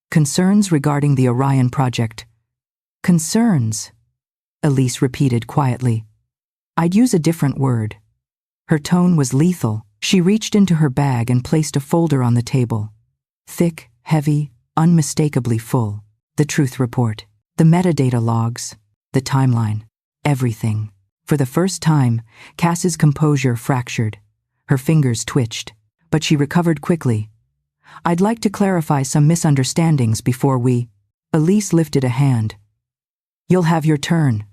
concerns regarding the Orion project. Concerns, Elise repeated quietly. I'd use a different word. Her tone was lethal. She reached into her bag and placed a folder on the table. Thick, heavy, unmistakably full. The truth report, the metadata logs, the timeline, everything. For the first time, Cass's composure fractured. Her fingers twitched, but she recovered quickly. I'd like to clarify some misunderstandings before we... Elise lifted a hand. You'll have your turn.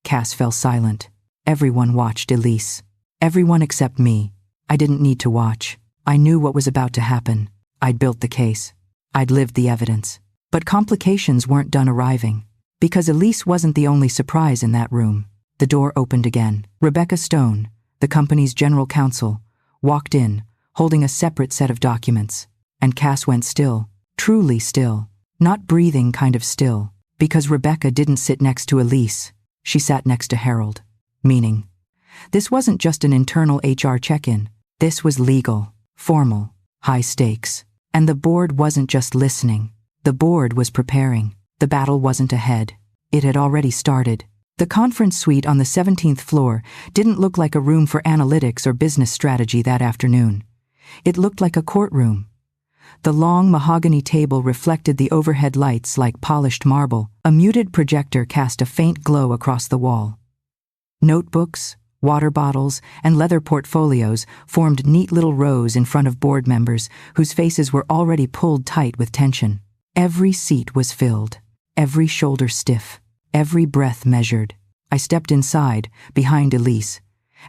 Cass fell silent. Everyone watched Elise. Everyone except me. I didn't need to watch. I knew what was about to happen. I'd built the case. I'd lived the evidence. But complications weren't done arriving. Because Elise wasn't the only surprise in that room. The door opened again. Rebecca Stone, the company's general counsel, walked in, holding a separate set of documents. And Cass went still. Truly still. Not breathing kind of still. Because Rebecca didn't sit next to Elise. She sat next to Harold. Meaning, this wasn't just an internal HR check-in. This was legal, formal, high stakes. And the board wasn't just listening. The board was preparing. The battle wasn't ahead. It had already started. The conference suite on the 17th floor didn't look like a room for analytics or business strategy that afternoon. It looked like a courtroom. The long mahogany table reflected the overhead lights like polished marble. A muted projector cast a faint glow across the wall. Notebooks, water bottles, and leather portfolios formed neat little rows in front of board members whose faces were already pulled tight with tension. Every seat was filled, every shoulder stiff, every breath measured. I stepped inside, behind Elise,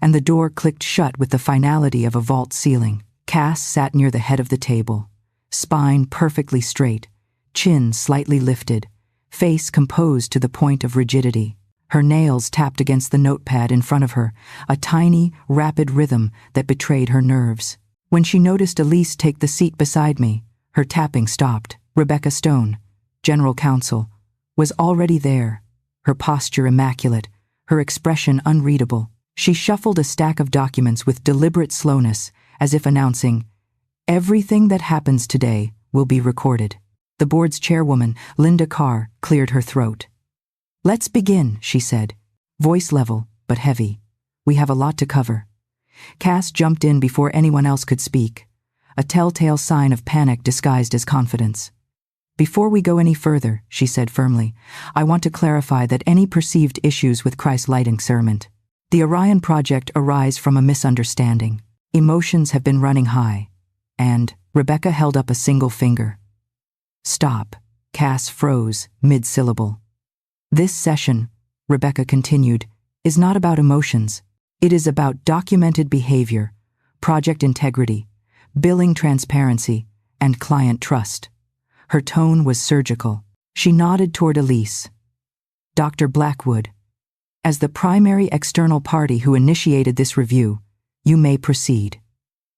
and the door clicked shut with the finality of a vault ceiling. Cass sat near the head of the table, spine perfectly straight, chin slightly lifted, face composed to the point of rigidity. Her nails tapped against the notepad in front of her, a tiny, rapid rhythm that betrayed her nerves. When she noticed Elise take the seat beside me, her tapping stopped. Rebecca Stone, General Counsel, was already there, her posture immaculate, her expression unreadable. She shuffled a stack of documents with deliberate slowness, as if announcing, "Everything that happens today will be recorded." The board's chairwoman, Linda Carr, cleared her throat. "Let's begin," she said, voice level but heavy. "We have a lot to cover." Cass jumped in before anyone else could speak, a telltale sign of panic disguised as confidence. "Before we go any further," she said firmly, "I want to clarify that any perceived issues with Christ's lighting experiment, the Orion project, arise from a misunderstanding. Emotions have been running high." And Rebecca held up a single finger. "Stop." Cass froze, mid-syllable. "This session," Rebecca continued, "is not about emotions. It is about documented behavior, project integrity, billing transparency, and client trust." Her tone was surgical. She nodded toward Elise. "Dr. Blackwood, as the primary external party who initiated this review, you may proceed."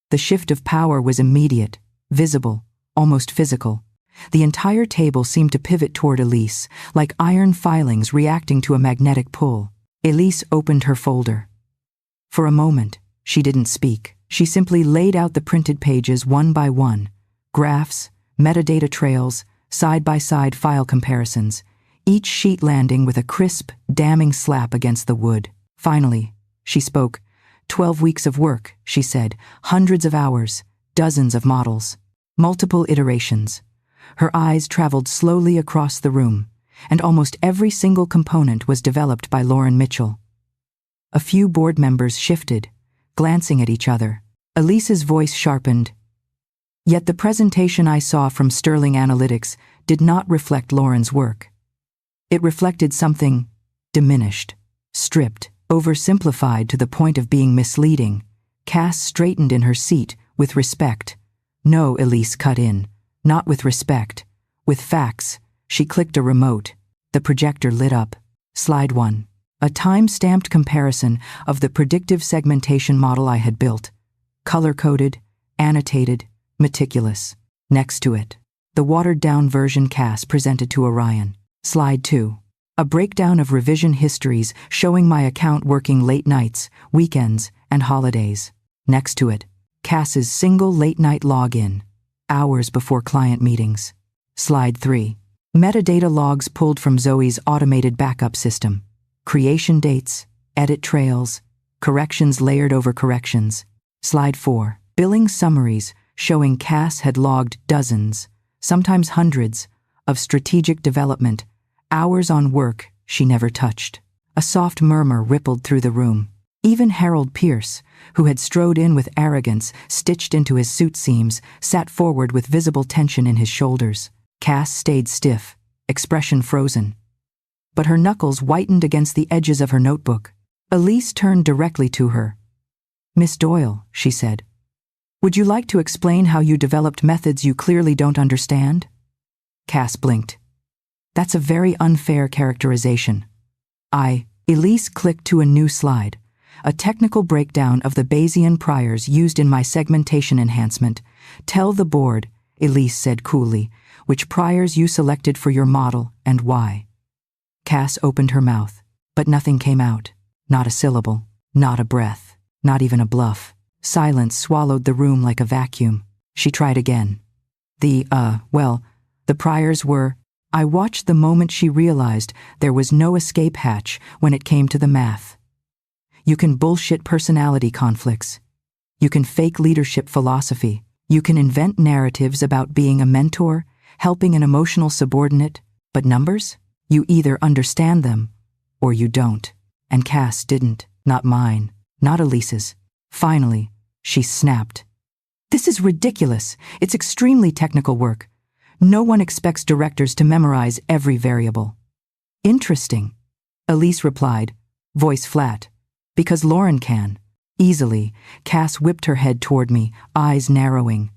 The shift of power was immediate, visible, almost physical. The entire table seemed to pivot toward Elise, like iron filings reacting to a magnetic pull. Elise opened her folder. For a moment, she didn't speak. She simply laid out the printed pages one by one, graphs, metadata trails, side-by-side file comparisons, each sheet landing with a crisp, damning slap against the wood. Finally, she spoke. 12 weeks of work, she said, hundreds of hours, dozens of models, multiple iterations. Her eyes traveled slowly across the room, and almost every single component was developed by Lauren Mitchell. A few board members shifted, glancing at each other. Elise's voice sharpened. "Yet the presentation I saw from Sterling Analytics did not reflect Lauren's work. It reflected something diminished, stripped, oversimplified to the point of being misleading." Cass straightened in her seat with respect. "No," Elise cut in. "Not with respect. With facts." She clicked a remote. The projector lit up. Slide 1. A time-stamped comparison of the predictive segmentation model I had built. Color-coded, annotated, meticulous. Next to it, the watered-down version Cass presented to Orion. Slide 2. A breakdown of revision histories showing my account working late nights, weekends, and holidays. Next to it, Cass's single late-night login, hours before client meetings. Slide 3. Metadata logs pulled from Zoe's automated backup system. Creation dates, edit trails, corrections layered over corrections. Slide 4. Billing summaries showing Cass had logged dozens, sometimes hundreds, of strategic development, hours on work she never touched. A soft murmur rippled through the room. Even Harold Pierce, who had strode in with arrogance stitched into his suit seams, sat forward with visible tension in his shoulders. Cass stayed stiff, expression frozen. But her knuckles whitened against the edges of her notebook. Elise turned directly to her. "Miss Doyle," she said, "would you like to explain how you developed methods you clearly don't understand?" Cass blinked. "That's a very unfair characterization." Elise clicked to a new slide. "A technical breakdown of the Bayesian priors used in my segmentation enhancement. Tell the board," Elise said coolly, "which priors you selected for your model and why." Cass opened her mouth, but nothing came out. Not a syllable, not a breath, not even a bluff. Silence swallowed the room like a vacuum. She tried again. The priors were... I watched the moment she realized there was no escape hatch when it came to the math. You can bullshit personality conflicts. You can fake leadership philosophy. You can invent narratives about being a mentor, helping an emotional subordinate, but numbers? You either understand them or you don't. And Cass didn't. Not mine. Not Elise's. Finally, she snapped. "This is ridiculous. It's extremely technical work. No one expects directors to memorize every variable." "Interesting," Elise replied, voice flat. "Because Lauren can." Easily, Cass whipped her head toward me, eyes narrowing.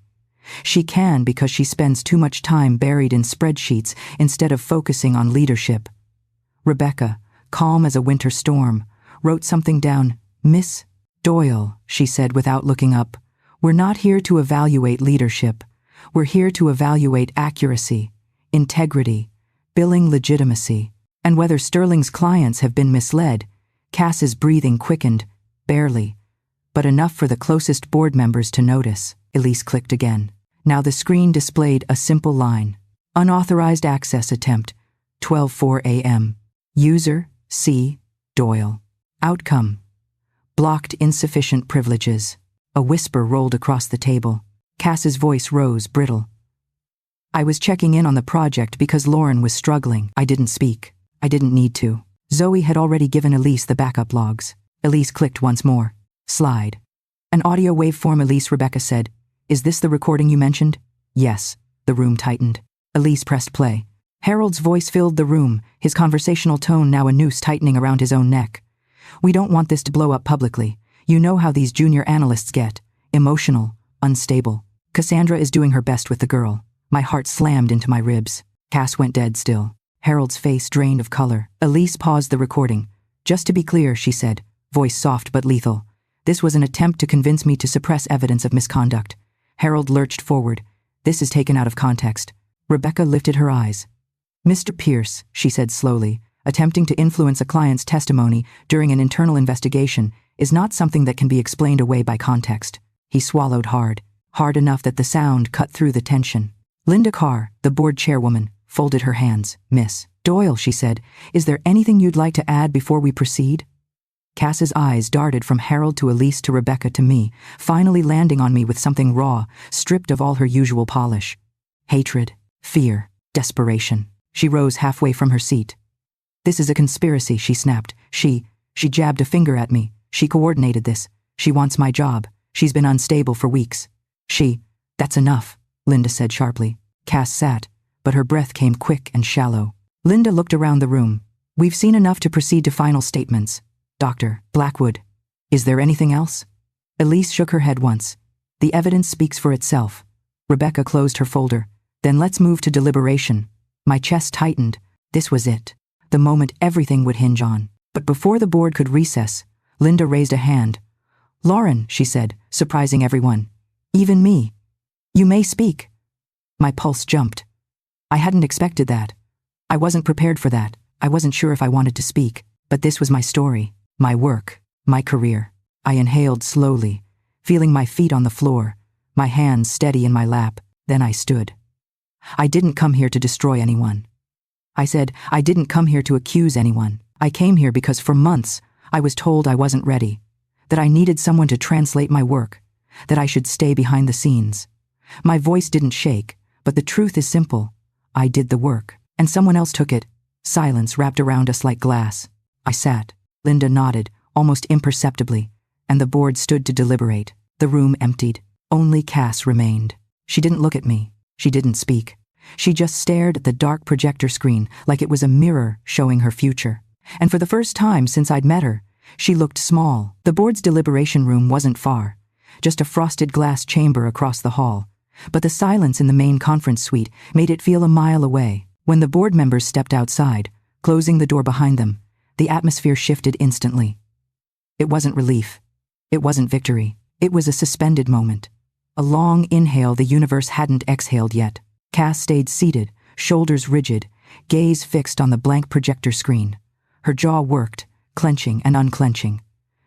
"She can because she spends too much time buried in spreadsheets instead of focusing on leadership." Rebecca, calm as a winter storm, wrote something down. "Miss Doyle," she said without looking up, "we're not here to evaluate leadership. We're here to evaluate accuracy, integrity, billing legitimacy, and whether Sterling's clients have been misled." Cass's breathing quickened, barely, but enough for the closest board members to notice. Elise clicked again. Now the screen displayed a simple line. Unauthorized access attempt, 12:04 a.m. User, C. Doyle. Outcome. Blocked insufficient privileges. A whisper rolled across the table. Cass's voice rose, brittle. "I was checking in on the project because Lauren was struggling. I didn't speak. I didn't need to." Zoe had already given Elise the backup logs. Elise clicked once more. Slide. An audio waveform. Elise. Rebecca said, "Is this the recording you mentioned?" "Yes." The room tightened. Elise pressed play. Harold's voice filled the room, his conversational tone now a noose tightening around his own neck. "We don't want this to blow up publicly. You know how these junior analysts get. Emotional, unstable. Cassandra is doing her best with the girl." My heart slammed into my ribs. Cass went dead still. Harold's face drained of color. Elise paused the recording. "Just to be clear," she said, voice soft but lethal, "this was an attempt to convince me to suppress evidence of misconduct." Harold lurched forward. "This is taken out of context." Rebecca lifted her eyes. "Mr. Pierce," she said slowly, "attempting to influence a client's testimony during an internal investigation is not something that can be explained away by context." He swallowed hard enough that the sound cut through the tension. Linda Carr, the board chairwoman, folded her hands. "Miss Doyle," she said, "is there anything you'd like to add before we proceed?" Cass's eyes darted from Harold to Elise to Rebecca to me, finally landing on me with something raw, stripped of all her usual polish. Hatred, fear, desperation. She rose halfway from her seat. "This is a conspiracy," she snapped. She jabbed a finger at me. "She coordinated this. She wants my job. She's been unstable for weeks." "That's enough," Linda said sharply. Cass sat, but her breath came quick and shallow. Linda looked around the room. "We've seen enough to proceed to final statements. Dr. Blackwood, is there anything else?" Elise shook her head once. "The evidence speaks for itself." Rebecca closed her folder. "Then let's move to deliberation." My chest tightened. This was it. The moment everything would hinge on. But before the board could recess, Linda raised a hand. "Lauren," she said, surprising everyone. "Even me. You may speak." My pulse jumped. I hadn't expected that. I wasn't prepared for that. I wasn't sure if I wanted to speak. But this was my story, my work, my career. I inhaled slowly, feeling my feet on the floor, my hands steady in my lap. Then I stood. "I didn't come here to destroy anyone." I said, "I didn't come here to accuse anyone. I came here because for months I was told I wasn't ready, that I needed someone to translate my work, that I should stay behind the scenes." My voice didn't shake, but the truth is simple. I did the work, and someone else took it. Silence wrapped around us like glass. I sat. Linda nodded, almost imperceptibly, and the board stood to deliberate. The room emptied. Only Cass remained. She didn't look at me. She didn't speak. She just stared at the dark projector screen like it was a mirror showing her future. And for the first time since I'd met her, she looked small. The board's deliberation room wasn't far, just a frosted glass chamber across the hall. But the silence in the main conference suite made it feel a mile away. When the board members stepped outside, closing the door behind them, the atmosphere shifted instantly. It wasn't relief. It wasn't victory. It was a suspended moment. A long inhale the universe hadn't exhaled yet. Cass stayed seated, shoulders rigid, gaze fixed on the blank projector screen. Her jaw worked, clenching and unclenching.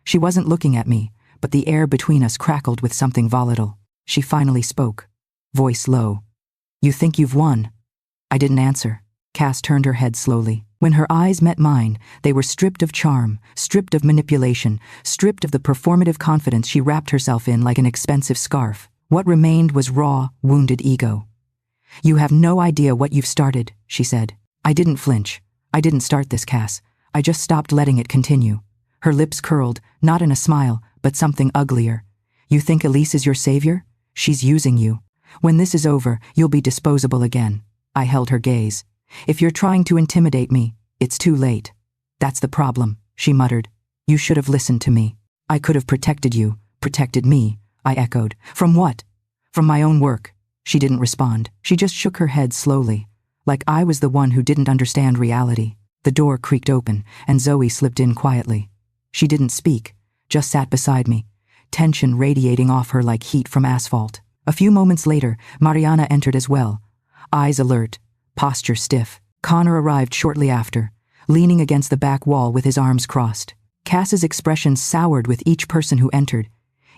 She wasn't looking at me, but the air between us crackled with something volatile. She finally spoke, voice low. "You think you've won?" I didn't answer. Cass turned her head slowly. When her eyes met mine, they were stripped of charm, stripped of manipulation, stripped of the performative confidence she wrapped herself in like an expensive scarf. What remained was raw, wounded ego. "You have no idea what you've started," she said. I didn't flinch. "I didn't start this, Cass. I just stopped letting it continue." Her lips curled, not in a smile, but something uglier. "You think Elise is your savior? She's using you. When this is over, you'll be disposable again." I held her gaze. "If you're trying to intimidate me, it's too late." "That's the problem," she muttered. "You should have listened to me. I could have protected you, protected me," I echoed. "From what?" "From my own work." She didn't respond. She just shook her head slowly, like I was the one who didn't understand reality. The door creaked open, and Zoe slipped in quietly. She didn't speak, just sat beside me, tension radiating off her like heat from asphalt. A few moments later, Mariana entered as well, eyes alert, posture stiff. Connor arrived shortly after, leaning against the back wall with his arms crossed. Cass's expression soured with each person who entered,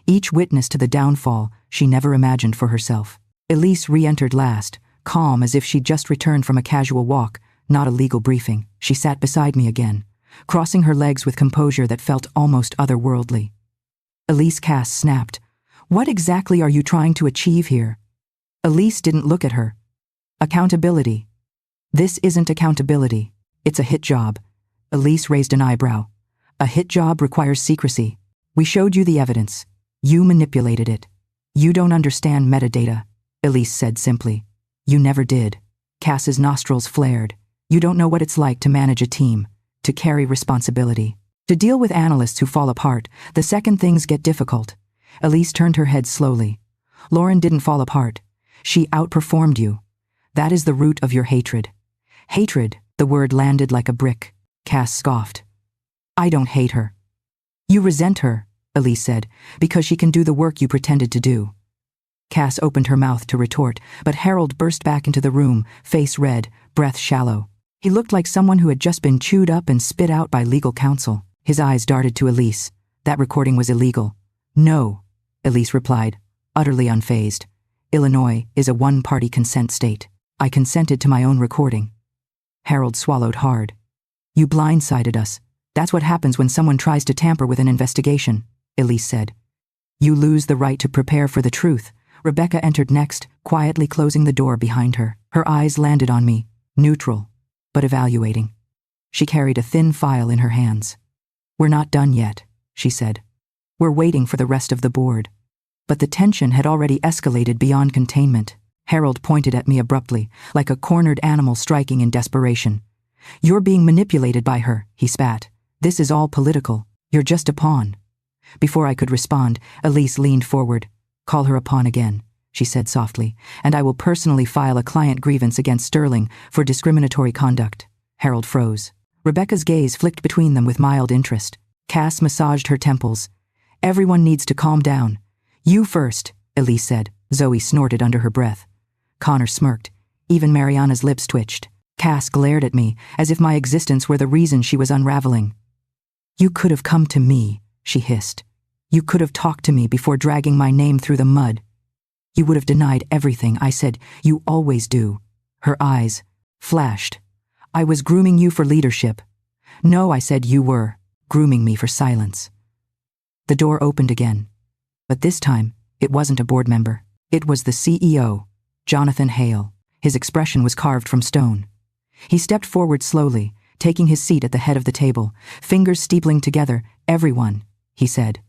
each witness to the downfall she never imagined for herself. Elise re-entered last, calm as if she'd just returned from a casual walk, not a legal briefing. She sat beside me again, crossing her legs with composure that felt almost otherworldly. Elise Cass snapped. "What exactly are you trying to achieve here?" Elise didn't look at her. "Accountability." "This isn't accountability. It's a hit job." Elise raised an eyebrow. "A hit job requires secrecy. We showed you the evidence. You manipulated it. You don't understand metadata," Elise said simply. "You never did." Cass's nostrils flared. "You don't know what it's like to manage a team, to carry responsibility, to deal with analysts who fall apart the second things get difficult." Elise turned her head slowly. "Lauren didn't fall apart. She outperformed you. That is the root of your hatred." "Hatred," the word landed like a brick. Cass scoffed. "I don't hate her." "You resent her," Elise said, "because she can do the work you pretended to do." Cass opened her mouth to retort, but Harold burst back into the room, face red, breath shallow. He looked like someone who had just been chewed up and spit out by legal counsel. His eyes darted to Elise. "That recording was illegal." "No," Elise replied, utterly unfazed. "Illinois is a one-party consent state. I consented to my own recording." Harold swallowed hard. "You blindsided us. That's what happens when someone tries to tamper with an investigation," Elise said. "You lose the right to prepare for the truth." Rebecca entered next, quietly closing the door behind her. Her eyes landed on me, neutral, but evaluating. She carried a thin file in her hands. "We're not done yet," she said. "We're waiting for the rest of the board." But the tension had already escalated beyond containment. Harold pointed at me abruptly, like a cornered animal striking in desperation. "You're being manipulated by her," he spat. "This is all political. You're just a pawn." Before I could respond, Elise leaned forward. "Call her a pawn again," she said softly, "and I will personally file a client grievance against Sterling for discriminatory conduct." Harold froze. Rebecca's gaze flicked between them with mild interest. Cass massaged her temples. "Everyone needs to calm down." "You first," Elise said. Zoe snorted under her breath. Connor smirked. Even Mariana's lips twitched. Cass glared at me, as if my existence were the reason she was unraveling. "You could have come to me," she hissed. "You could have talked to me before dragging my name through the mud. You would have denied everything I said. You always do." Her eyes flashed. "I was grooming you for leadership." "No," I said, "you were grooming me for silence." The door opened again. But this time, it wasn't a board member. It was the CEO, Jonathan Hale. His expression was carved from stone. He stepped forward slowly, taking his seat at the head of the table, fingers steepling together. "Everyone," he said.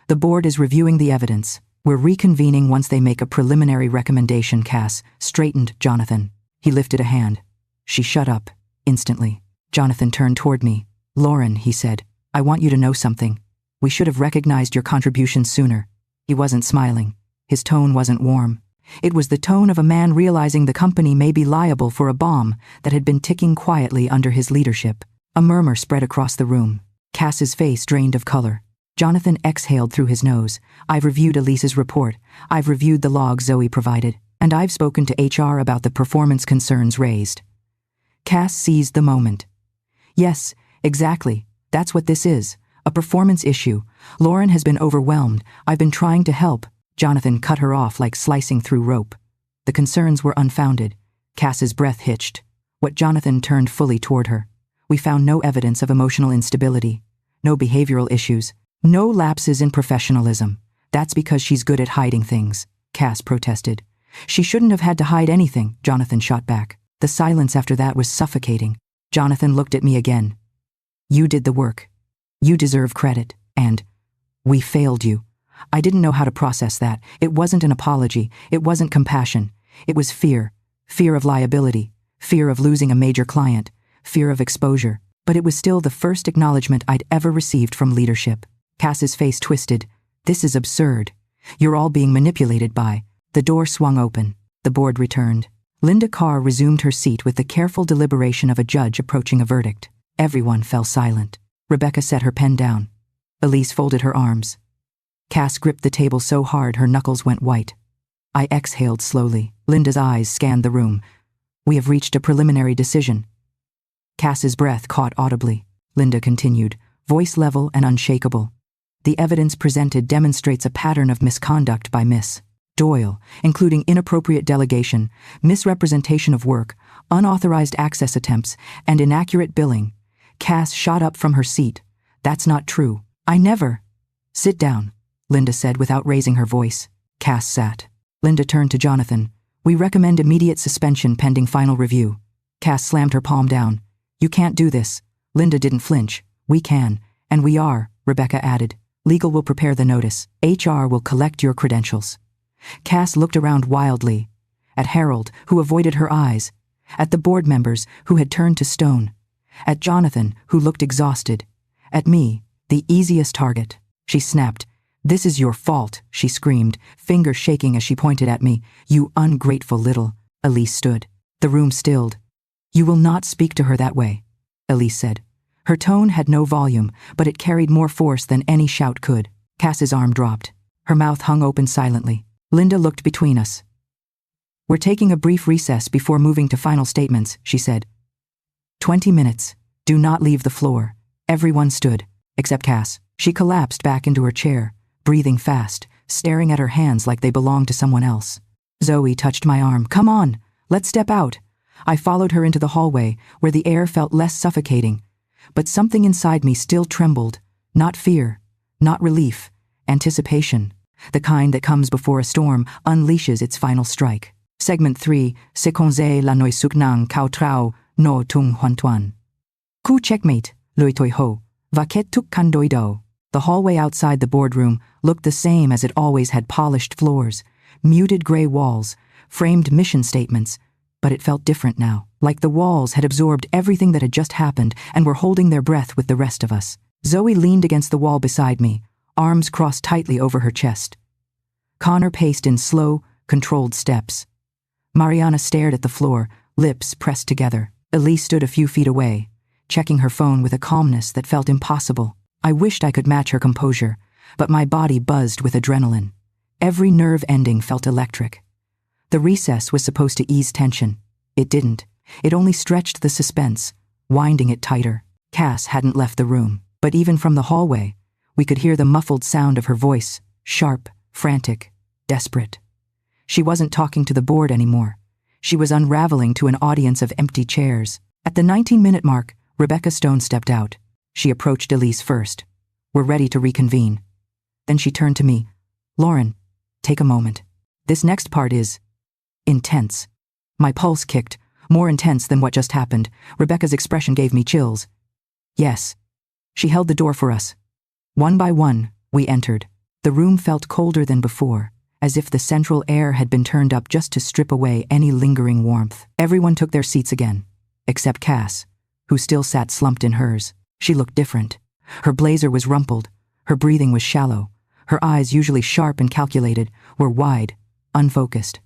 "The board is reviewing the evidence. We're reconvening once they make a preliminary recommendation." Cass straightened Jonathan. He lifted a hand. She shut up, instantly. Jonathan turned toward me. "Lauren," he said, "I want you to know something. We should have recognized your contributions sooner." He wasn't smiling. His tone wasn't warm. It was the tone of a man realizing the company may be liable for a bomb that had been ticking quietly under his leadership. A murmur spread across the room. Cass's face drained of color. Jonathan exhaled through his nose. "I've reviewed Elise's report. I've reviewed the logs Zoe provided. And I've spoken to HR about the performance concerns raised." Cass seized the moment. "Yes, exactly. That's what this is. A performance issue. Lauren has been overwhelmed. I've been trying to help." Jonathan cut her off like slicing through rope. The concerns were unfounded. Cass's breath hitched. What Jonathan turned fully toward her. "We found no evidence of emotional instability. No behavioral issues. No lapses in professionalism. That's because she's good at hiding things," Cass protested. "She shouldn't have had to hide anything," Jonathan shot back. The silence after that was suffocating. Jonathan looked at me again. "You did the work. You deserve credit. And we failed you." I didn't know how to process that. It wasn't an apology. It wasn't compassion. It was fear. Fear of liability. Fear of losing a major client. Fear of exposure. But it was still the first acknowledgement I'd ever received from leadership. Cass's face twisted. "This is absurd. You're all being manipulated by." The door swung open. The board returned. Linda Carr resumed her seat with the careful deliberation of a judge approaching a verdict. Everyone fell silent. Rebecca set her pen down. Elise folded her arms. Cass gripped the table so hard her knuckles went white. I exhaled slowly. Linda's eyes scanned the room. We have reached a preliminary decision. Cass's breath caught audibly. Linda continued, voice level and unshakable. The evidence presented demonstrates a pattern of misconduct by Miss Doyle, including inappropriate delegation, misrepresentation of work, unauthorized access attempts, and inaccurate billing. Cass shot up from her seat. That's not true. I never. Sit down, Linda said without raising her voice. Cass sat. Linda turned to Jonathan. We recommend immediate suspension pending final review. Cass slammed her palm down. You can't do this. Linda didn't flinch. We can, and we are, Rebecca added. Legal will prepare the notice. HR will collect your credentials. Cass looked around wildly. At Harold, who avoided her eyes. At the board members, who had turned to stone. At Jonathan, who looked exhausted. At me, the easiest target. She snapped. This is your fault, she screamed, finger shaking as she pointed at me. You ungrateful little. Elise stood. The room stilled. You will not speak to her that way, Elise said. Her tone had no volume, but it carried more force than any shout could. Cass's arm dropped. Her mouth hung open silently. Linda looked between us. We're taking a brief recess before moving to final statements, she said. 20 minutes. Do not leave the floor. Everyone stood, except Cass. She collapsed back into her chair, breathing fast, staring at her hands like they belonged to someone else. Zoe touched my arm. Come on, let's step out. I followed her into the hallway, where the air felt less suffocating. But something inside me still trembled. Not fear, not relief, anticipation. The kind that comes before a storm unleashes its final strike. Segment 3, Sekonze la noi suknang kao trao no tung huan tuan. Ku checkmate, lui toi ho, vaket tuk kandoido. The hallway outside the boardroom looked the same as it always had: polished floors, muted gray walls, framed mission statements, but it felt different now, like the walls had absorbed everything that had just happened and were holding their breath with the rest of us. Zoe leaned against the wall beside me, arms crossed tightly over her chest. Connor paced in slow, controlled steps. Mariana stared at the floor, lips pressed together. Elise stood a few feet away, checking her phone with a calmness that felt impossible. I wished I could match her composure, but my body buzzed with adrenaline. Every nerve ending felt electric. The recess was supposed to ease tension. It didn't. It only stretched the suspense, winding it tighter. Cass hadn't left the room, but even from the hallway, we could hear the muffled sound of her voice, sharp, frantic, desperate. She wasn't talking to the board anymore. She was unraveling to an audience of empty chairs. At the 19-minute mark, Rebecca Stone stepped out. She approached Elise first. We're ready to reconvene. Then she turned to me. Lauren, take a moment. This next part is intense. My pulse kicked, more intense than what just happened. Rebecca's expression gave me chills. Yes. She held the door for us. One by one, we entered. The room felt colder than before, as if the central air had been turned up just to strip away any lingering warmth. Everyone took their seats again, except Cass, who still sat slumped in hers. She looked different. Her blazer was rumpled. Her breathing was shallow. Her eyes, usually sharp and calculated, were wide, unfocused.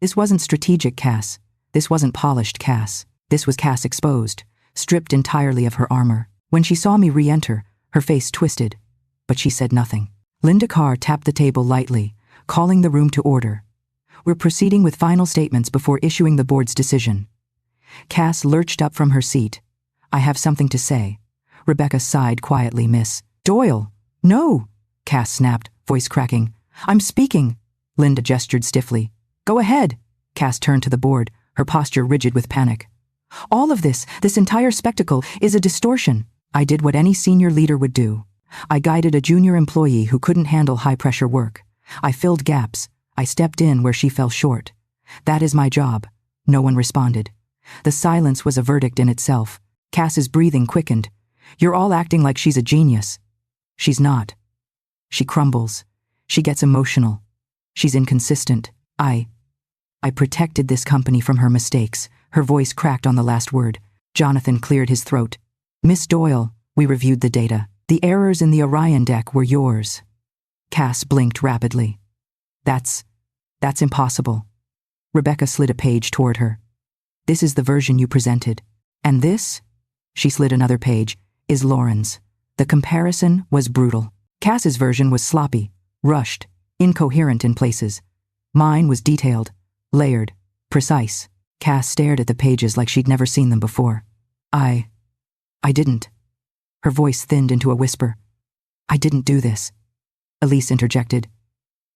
This wasn't strategic Cass. This wasn't polished Cass. This was Cass exposed, stripped entirely of her armor. When she saw me re-enter, her face twisted, but she said nothing. Linda Carr tapped the table lightly, calling the room to order. We're proceeding with final statements before issuing the board's decision. Cass lurched up from her seat. I have something to say. Rebecca sighed quietly. Miss Doyle. No, Cass snapped, voice cracking. I'm speaking. Linda gestured stiffly. Go ahead. Cass turned to the board, her posture rigid with panic. All of this entire spectacle, is a distortion. I did what any senior leader would do. I guided a junior employee who couldn't handle high-pressure work. I filled gaps. I stepped in where she fell short. That is my job. No one responded. The silence was a verdict in itself. Cass's breathing quickened. You're all acting like she's a genius. She's not. She crumbles. She gets emotional. She's inconsistent. I protected this company from her mistakes. Her voice cracked on the last word. Jonathan cleared his throat. Miss Doyle, we reviewed the data. The errors in the Orion deck were yours. Cass blinked rapidly. That's impossible. Rebecca slid a page toward her. This is the version you presented. And this, she slid another page, is Lauren's. The comparison was brutal. Cass's version was sloppy, rushed, incoherent in places. Mine was detailed, layered, precise. Cass stared at the pages like she'd never seen them before. I didn't. Her voice thinned into a whisper. I didn't do this. Elise interjected.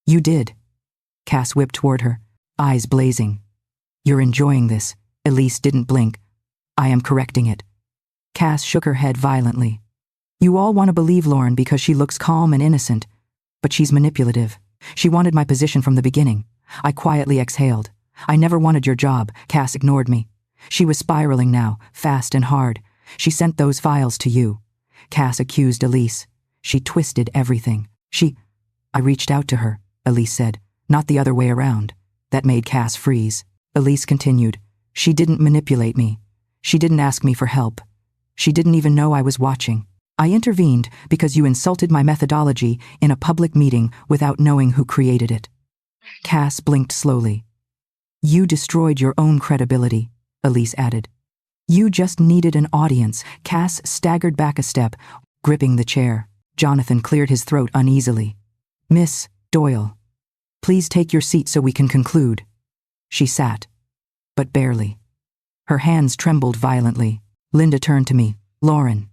You did. Cass whipped toward her, eyes blazing. You're enjoying this. Elise didn't blink. I am correcting it. Cass shook her head violently. You all want to believe Lauren because she looks calm and innocent, but she's manipulative. She wanted my position from the beginning. I quietly exhaled. I never wanted your job. Cass ignored me. She was spiraling now, fast and hard. She sent those files to you. Cass accused Elise. She twisted everything. I reached out to her, Elise said, not the other way around. That made Cass freeze. Elise continued. She didn't manipulate me. She didn't ask me for help. She didn't even know I was watching. I intervened because you insulted my methodology in a public meeting without knowing who created it. Cass blinked slowly. You destroyed your own credibility, Elise added. You just needed an audience. Cass staggered back a step, gripping the chair. Jonathan cleared his throat uneasily. Miss Doyle, please take your seat so we can conclude. She sat, but barely. Her hands trembled violently. Linda turned to me. Lauren,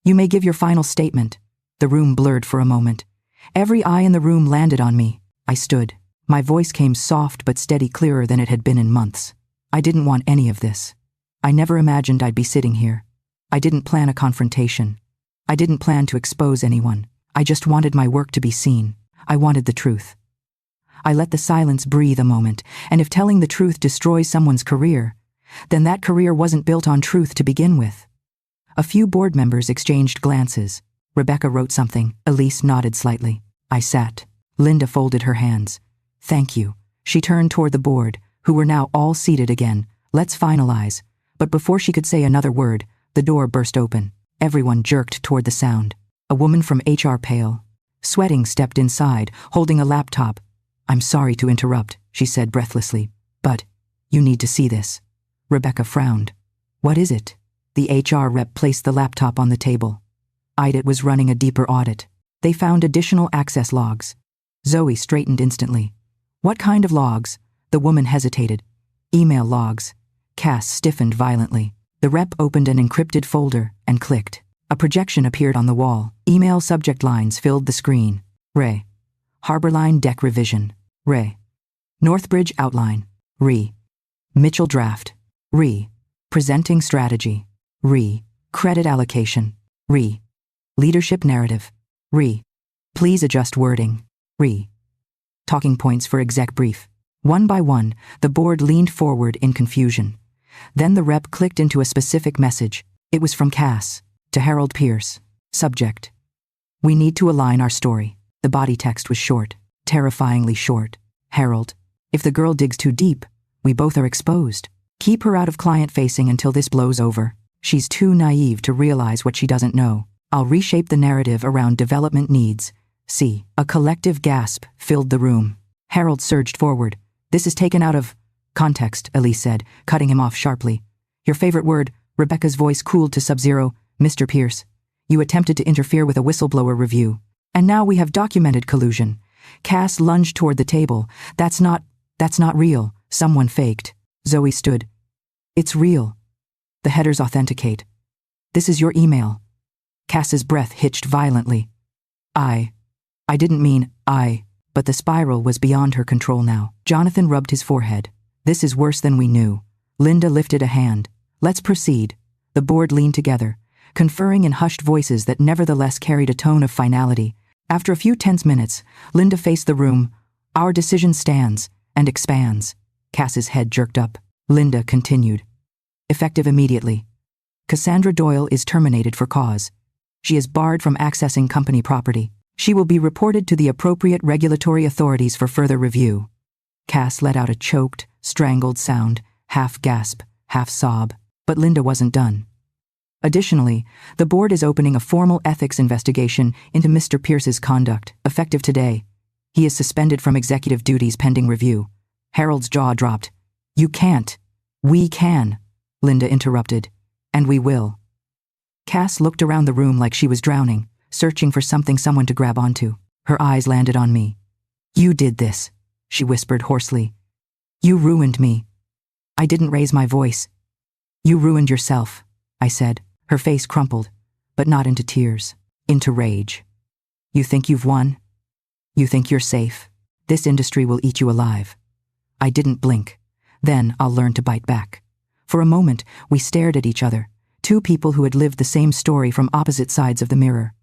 you may give your final statement. The room blurred for a moment. Every eye in the room landed on me. I stood. My voice came soft but steady, clearer than it had been in months. I didn't want any of this. I never imagined I'd be sitting here. I didn't plan a confrontation. I didn't plan to expose anyone. I just wanted my work to be seen. I wanted the truth. I let the silence breathe a moment, and if telling the truth destroys someone's career, then that career wasn't built on truth to begin with. A few board members exchanged glances. Rebecca wrote something. Elise nodded slightly. I sat. Linda folded her hands. Thank you. She turned toward the board, who were now all seated again. Let's finalize. But before she could say another word, the door burst open. Everyone jerked toward the sound. A woman from HR, pale, sweating, stepped inside, holding a laptop. I'm sorry to interrupt, she said breathlessly, but you need to see this. Rebecca frowned. What is it? The HR rep placed the laptop on the table. It was running a deeper audit. They found additional access logs. Zoe straightened instantly. What kind of logs? The woman hesitated. Email logs. Cass stiffened violently. The rep opened an encrypted folder and clicked. A projection appeared on the wall. Email subject lines filled the screen. Ray. Harborline deck revision. Ray. Northbridge outline. Re. Mitchell draft. Re. Presenting strategy. Re. Credit allocation. Re. Leadership narrative. Re. Please adjust wording. Re. Talking points for exec brief. One by one, the board leaned forward in confusion. Then the rep clicked into a specific message. It was from Cass, to Harold Pierce. Subject. We need to align our story. The body text was short, terrifyingly short. Harold, if the girl digs too deep, we both are exposed. Keep her out of client-facing until this blows over. She's too naive to realize what she doesn't know. I'll reshape the narrative around development needs. See. A collective gasp filled the room. Harold surged forward. This is taken out of context, Elise said, cutting him off sharply. Your favorite word. Rebecca's voice cooled to sub-zero. Mr. Pierce, you attempted to interfere with a whistleblower review. And now we have documented collusion. Cass lunged toward the table. That's not real. Someone faked. Zoe stood. It's real. The headers authenticate. This is your email. Cass's breath hitched violently. I didn't mean but the spiral was beyond her control now. Jonathan rubbed his forehead. This is worse than we knew. Linda lifted a hand. Let's proceed. The board leaned together, conferring in hushed voices that nevertheless carried a tone of finality. After a few tense minutes, Linda faced the room. Our decision stands and expands. Cass's head jerked up. Linda continued. Effective immediately. Cassandra Doyle is terminated for cause. She is barred from accessing company property. She will be reported to the appropriate regulatory authorities for further review. Cass let out a choked, strangled sound, half gasp, half sob, but Linda wasn't done. Additionally, the board is opening a formal ethics investigation into Mr. Pierce's conduct, effective today. He is suspended from executive duties pending review. Harold's jaw dropped. You can't. We can, Linda interrupted. And we will. Cass looked around the room like she was drowning, searching for someone to grab onto. Her eyes landed on me. You did this, she whispered hoarsely. You ruined me. I didn't raise my voice. You ruined yourself, I said. Her face crumpled, but not into tears, into rage. You think you've won? You think you're safe? This industry will eat you alive. I didn't blink. Then I'll learn to bite back. For a moment, we stared at each other, two people who had lived the same story from opposite sides of the mirror.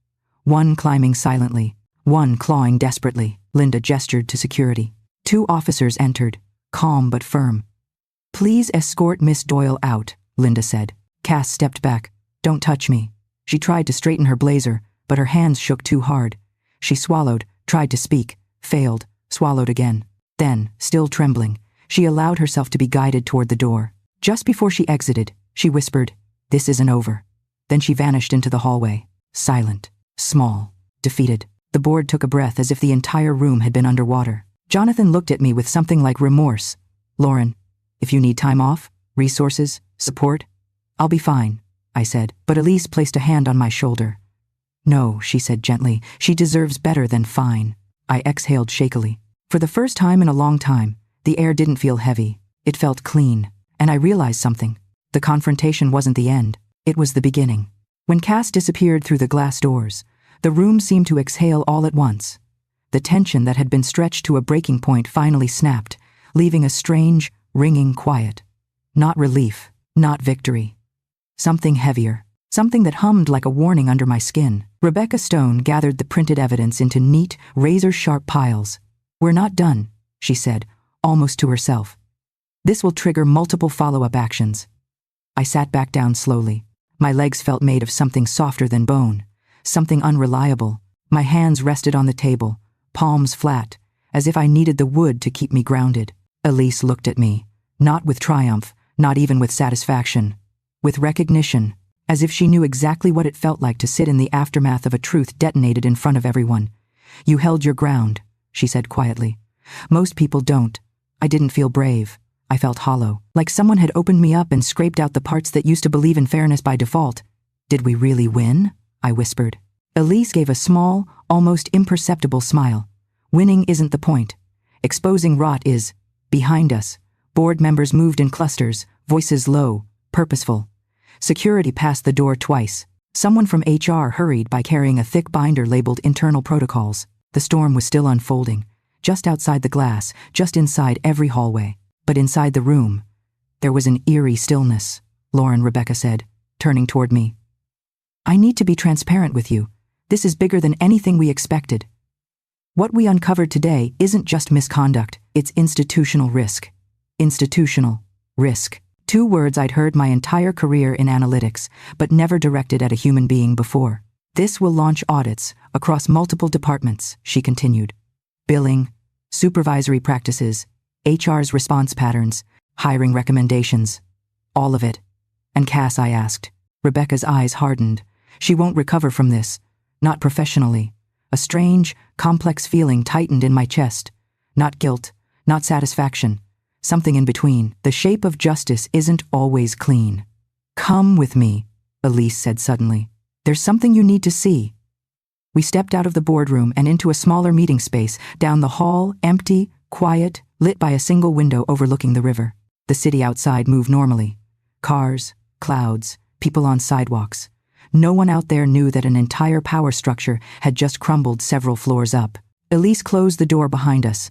One climbing silently, one clawing desperately. Linda gestured to security. Two officers entered, calm but firm. Please escort Miss Doyle out, Linda said. Cass stepped back. Don't touch me. She tried to straighten her blazer, but her hands shook too hard. She swallowed, tried to speak, failed, swallowed again. Then, still trembling, she allowed herself to be guided toward the door. Just before she exited, she whispered, "This isn't over." Then she vanished into the hallway, silent, small, defeated. The board took a breath as if the entire room had been underwater. Jonathan looked at me with something like remorse. "Lauren, if you need time off, resources, support, I'll be fine," I said, but Elise placed a hand on my shoulder. "No," she said gently, "she deserves better than fine." I exhaled shakily. For the first time in a long time, the air didn't feel heavy. It felt clean. And I realized something. The confrontation wasn't the end. It was the beginning. When Cass disappeared through the glass doors, the room seemed to exhale all at once. The tension that had been stretched to a breaking point finally snapped, leaving a strange, ringing quiet. Not relief, not victory. Something heavier. Something that hummed like a warning under my skin. Rebecca Stone gathered the printed evidence into neat, razor-sharp piles. "We're not done," she said, almost to herself. "This will trigger multiple follow-up actions." I sat back down slowly. My legs felt made of something softer than bone, something unreliable. My hands rested on the table, palms flat, as if I needed the wood to keep me grounded. Elise looked at me, not with triumph, not even with satisfaction, with recognition, as if she knew exactly what it felt like to sit in the aftermath of a truth detonated in front of everyone. "You held your ground," she said quietly. "Most people don't." I didn't feel brave. I felt hollow, like someone had opened me up and scraped out the parts that used to believe in fairness by default. "Did we really win?" I whispered. Elise gave a small, almost imperceptible smile. "Winning isn't the point. Exposing rot is." Behind us, board members moved in clusters, voices low, purposeful. Security passed the door twice. Someone from HR hurried by carrying a thick binder labeled Internal Protocols. The storm was still unfolding, just outside the glass, just inside every hallway. But inside the room, there was an eerie stillness, Rebecca said, turning toward me. "I need to be transparent with you. This is bigger than anything we expected. What we uncovered today isn't just misconduct, it's institutional risk." Institutional risk. Two words I'd heard my entire career in analytics, but never directed at a human being before. "This will launch audits across multiple departments," she continued. "Billing, supervisory practices, HR's response patterns, hiring recommendations. All of it." "And Cass?" I asked. Rebecca's eyes hardened. "She won't recover from this. Not professionally." A strange, complex feeling tightened in my chest. Not guilt, not satisfaction. Something in between. The shape of justice isn't always clean. "Come with me," Elise said suddenly. "There's something you need to see." We stepped out of the boardroom and into a smaller meeting space, down the hall, empty, quiet, lit by a single window overlooking the river. The city outside moved normally. Cars, clouds, people on sidewalks. No one out there knew that an entire power structure had just crumbled several floors up. Elise closed the door behind us.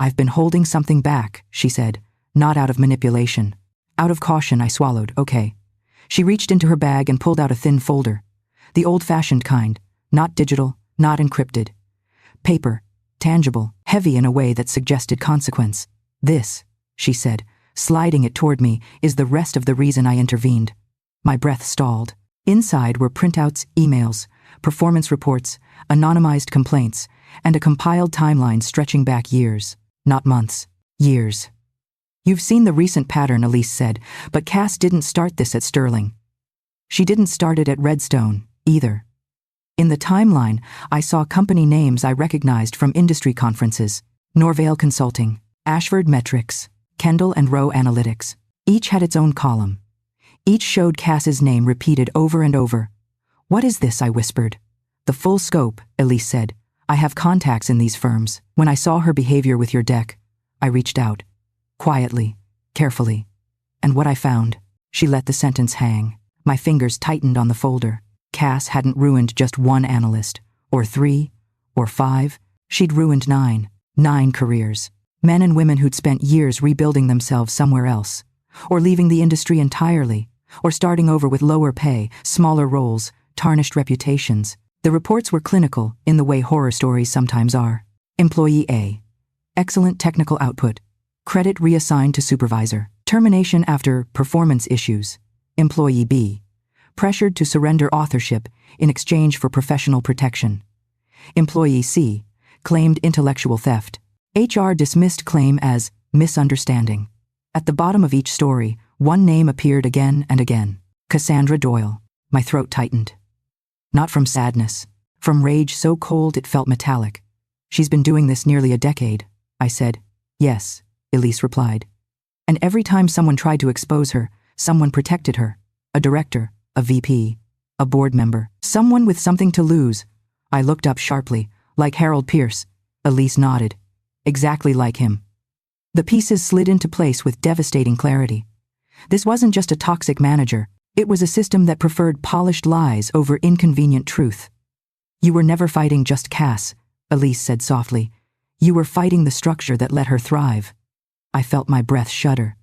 "I've been holding something back," she said, not out of manipulation. Out of caution, I swallowed. "Okay." She reached into her bag and pulled out a thin folder. The old-fashioned kind, not digital, not encrypted. Paper, tangible, heavy in a way that suggested consequence. "This," she said, sliding it toward me, "is the rest of the reason I intervened." My breath stalled. Inside were printouts, emails, performance reports, anonymized complaints, and a compiled timeline stretching back years. Not months, years. "You've seen the recent pattern," Elise said, "but Cass didn't start this at Sterling. She didn't start it at Redstone, either." In the timeline, I saw company names I recognized from industry conferences. Norvale Consulting, Ashford Metrics, Kendall and Row Analytics. Each had its own column. Each showed Cass's name repeated over and over. "What is this?" I whispered. "The full scope," Elise said. "I have contacts in these firms. When I saw her behavior with your deck, I reached out. Quietly, carefully. And what I found." She let the sentence hang. My fingers tightened on the folder. Cass hadn't ruined just one analyst, or 3, or 5. She'd ruined 9. 9 careers. Men and women who'd spent years rebuilding themselves somewhere else, or leaving the industry entirely, or starting over with lower pay, smaller roles, tarnished reputations. The reports were clinical, in the way horror stories sometimes are. Employee A. Excellent technical output. Credit reassigned to supervisor. Termination after performance issues. Employee B. Pressured to surrender authorship in exchange for professional protection. Employee C. Claimed intellectual theft. HR dismissed claim as misunderstanding. At the bottom of each story, one name appeared again and again. Cassandra Doyle. My throat tightened. Not from sadness, from rage so cold it felt metallic. "She's been doing this nearly a decade," I said. "Yes," Elise replied. "And every time someone tried to expose her, someone protected her. A director, a VP, a board member, someone with something to lose." I looked up sharply. "Like Harold Pierce." Elise nodded. "Exactly like him." The pieces slid into place with devastating clarity. This wasn't just a toxic manager. It was a system that preferred polished lies over inconvenient truth. "You were never fighting just Cass," Elise said softly. "You were fighting the structure that let her thrive." I felt my breath shudder.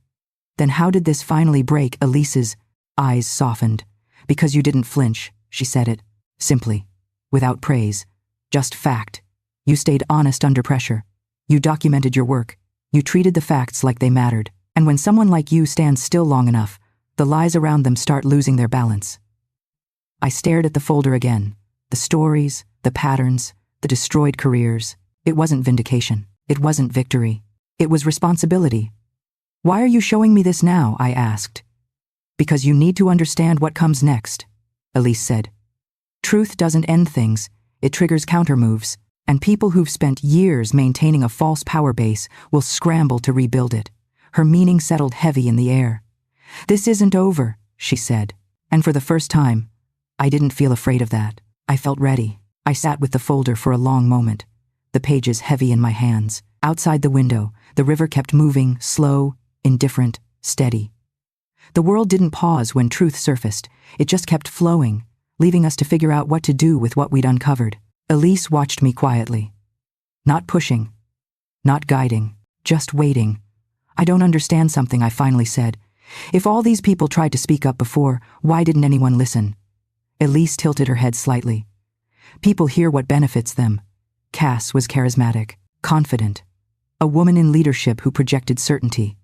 "Then how did this finally break?" Elise's eyes softened. "Because you didn't flinch," she said it, simply, without praise, just fact. "You stayed honest under pressure. You documented your work. You treated the facts like they mattered. And when someone like you stands still long enough, the lies around them start losing their balance." I stared at the folder again. The stories, the patterns, the destroyed careers. It wasn't vindication. It wasn't victory. It was responsibility. "Why are you showing me this now?" I asked. "Because you need to understand what comes next," Elise said. "Truth doesn't end things. It triggers countermoves, and people who've spent years maintaining a false power base will scramble to rebuild it." Her meaning settled heavy in the air. "This isn't over," she said. And for the first time, I didn't feel afraid of that. I felt ready. I sat with the folder for a long moment, the pages heavy in my hands. Outside the window, the river kept moving, slow, indifferent, steady. The world didn't pause when truth surfaced. It just kept flowing, leaving us to figure out what to do with what we'd uncovered. Elise watched me quietly. Not pushing, not guiding, just waiting. "I don't understand something," I finally said. "If all these people tried to speak up before, why didn't anyone listen?" Elise tilted her head slightly. "People hear what benefits them." Cass was charismatic, confident. A woman in leadership who projected certainty.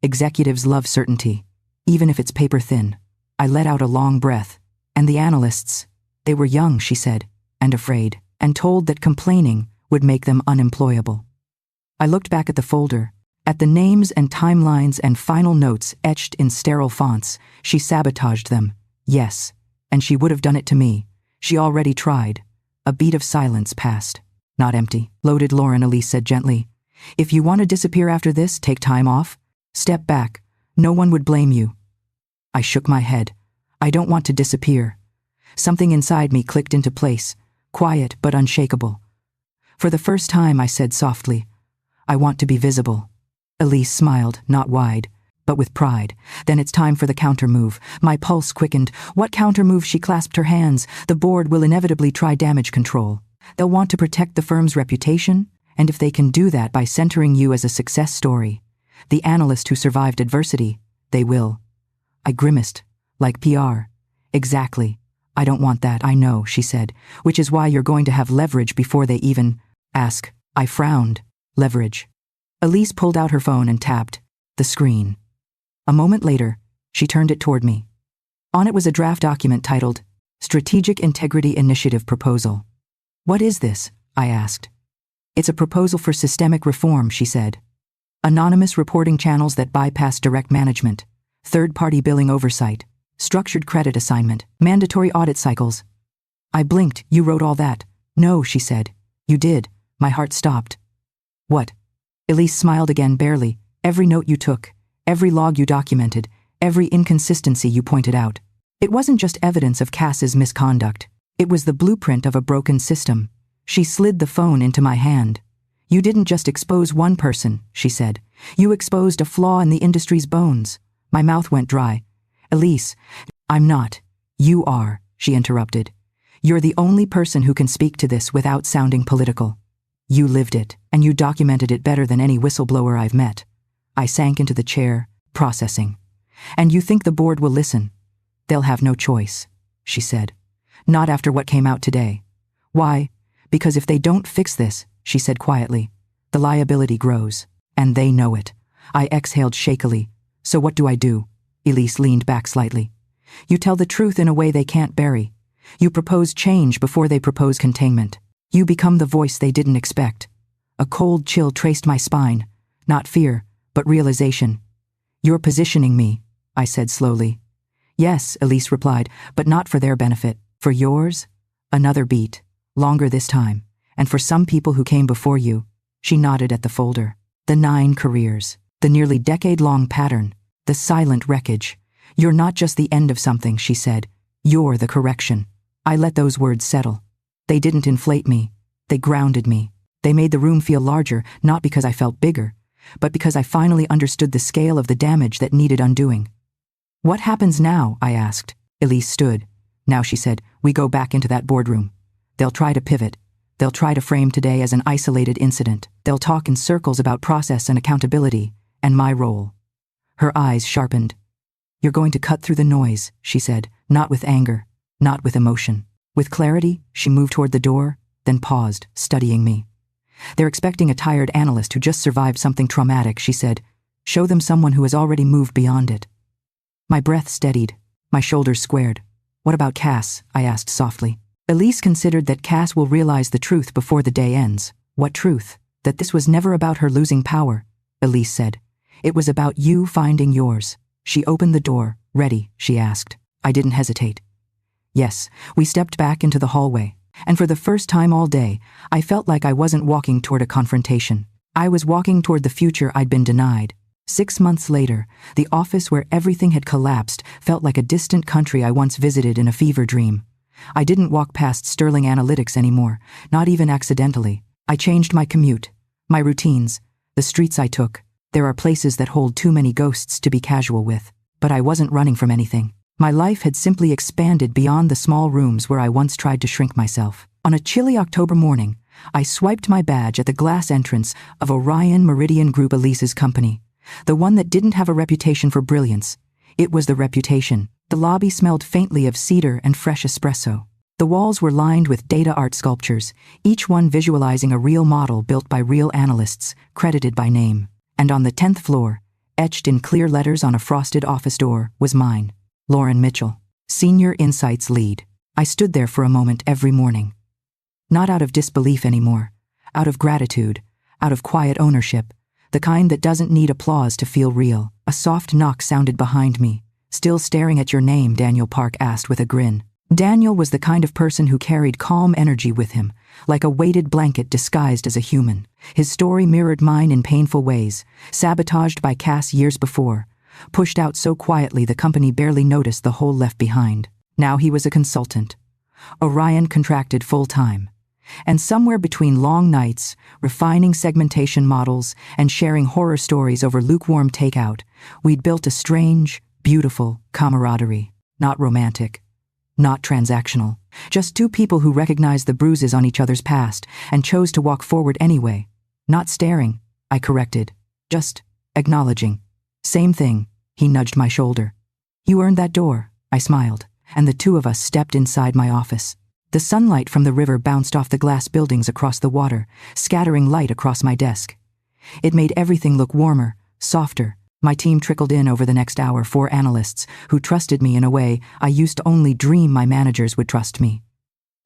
Executives love certainty, even if it's paper thin. I let out a long breath. "And the analysts, they were young," she said, "and afraid, and told that complaining would make them unemployable." I looked back at the folder, at the names and timelines and final notes etched in sterile fonts. She sabotaged them. Yes, and she would have done it to me. She already tried. A beat of silence passed. "Not empty, loaded Lauren," Elise said gently. "If you want to disappear after this, take time off. Step back. No one would blame you." I shook my head. "I don't want to disappear." Something inside me clicked into place, quiet but unshakable. "For the first time," I said softly, "I want to be visible." Elise smiled, not wide, but with pride. "Then it's time for the counter-move." My pulse quickened. What counter-move? She clasped her hands. "The board will inevitably try damage control. They'll want to protect the firm's reputation, and if they can do that by centering you as a success story, the analyst who survived adversity, they will." I grimaced. "Like PR." "Exactly. I don't want that, I know," she said, "which is why you're going to have leverage before they even ask." I frowned. Leverage. Elise pulled out her phone and tapped the screen. A moment later, she turned it toward me. On it was a draft document titled Strategic Integrity Initiative Proposal. "What is this?" I asked. "It's a proposal for systemic reform," she said. "Anonymous reporting channels that bypass direct management, third-party billing oversight, structured credit assignment, mandatory audit cycles." I blinked. "You wrote all that?" "No," she said. "You did." My heart stopped. "What?" Elise smiled again, barely. Every note you took, every log you documented, every inconsistency you pointed out. It wasn't just evidence of Cass's misconduct. It was the blueprint of a broken system. She slid the phone into my hand. You didn't just expose one person, she said. You exposed a flaw in the industry's bones. My mouth went dry. Elise, I'm not. You are, she interrupted. You're the only person who can speak to this without sounding political. You lived it, and you documented it better than any whistleblower I've met. I sank into the chair, processing. And you think the board will listen? They'll have no choice, she said. Not after what came out today. Why? Because if they don't fix this, she said quietly, the liability grows, and they know it. I exhaled shakily. So what do I do? Elise leaned back slightly. You tell the truth in a way they can't bury. You propose change before they propose containment. You become the voice they didn't expect. A cold chill traced my spine. Not fear, but realization. You're positioning me, I said slowly. Yes, Elise replied, but not for their benefit. For yours? Another beat, longer this time. And for some people who came before you, she nodded at the folder. The 9 careers, the nearly decade-long pattern, the silent wreckage. You're not just the end of something, she said. You're the correction. I let those words settle. They didn't inflate me. They grounded me. They made the room feel larger, not because I felt bigger, but because I finally understood the scale of the damage that needed undoing. What happens now? I asked. Elise stood. Now, she said, we go back into that boardroom. They'll try to pivot. They'll try to frame today as an isolated incident. They'll talk in circles about process and accountability, and my role. Her eyes sharpened. You're going to cut through the noise, she said, not with anger, not with emotion. With clarity, she moved toward the door, then paused, studying me. They're expecting a tired analyst who just survived something traumatic, she said. Show them someone who has already moved beyond it. My breath steadied. My shoulders squared. What about Cass? I asked softly. Elise considered that Cass will realize the truth before the day ends. What truth? That this was never about her losing power, Elise said. It was about you finding yours. She opened the door. Ready? She asked. I didn't hesitate. Yes, we stepped back into the hallway, and for the first time all day, I felt like I wasn't walking toward a confrontation. I was walking toward the future I'd been denied. 6 months later, the office where everything had collapsed felt like a distant country I once visited in a fever dream. I didn't walk past Sterling Analytics anymore, not even accidentally. I changed my commute, my routines, the streets I took. There are places that hold too many ghosts to be casual with. But I wasn't running from anything. My life had simply expanded beyond the small rooms where I once tried to shrink myself. On a chilly October morning, I swiped my badge at the glass entrance of Orion Meridian Group, Elise's company. The one that didn't have a reputation for brilliance. It was the reputation. The lobby smelled faintly of cedar and fresh espresso. The walls were lined with data art sculptures, each one visualizing a real model built by real analysts, credited by name. And on the 10th floor, etched in clear letters on a frosted office door, was mine. Lauren Mitchell, Senior Insights Lead. I stood there for a moment every morning. Not out of disbelief anymore, out of gratitude, out of quiet ownership, the kind that doesn't need applause to feel real. A soft knock sounded behind me. Still staring at your name, Daniel Park asked with a grin. Daniel was the kind of person who carried calm energy with him, like a weighted blanket disguised as a human. His story mirrored mine in painful ways, sabotaged by Cass years before, pushed out so quietly the company barely noticed the hole left behind. Now he was a consultant. Orion contracted full-time. And somewhere between long nights, refining segmentation models, and sharing horror stories over lukewarm takeout, we'd built a strange, beautiful camaraderie. Not romantic, not transactional. Just two people who recognized the bruises on each other's past and chose to walk forward anyway. Not staring, I corrected. Just acknowledging. Same thing, he nudged my shoulder. You earned that door, I smiled, and the two of us stepped inside my office. The sunlight from the river bounced off the glass buildings across the water, scattering light across my desk. It made everything look warmer, softer. My team trickled in over the next hour, 4 analysts who trusted me in a way I used to only dream my managers would trust me.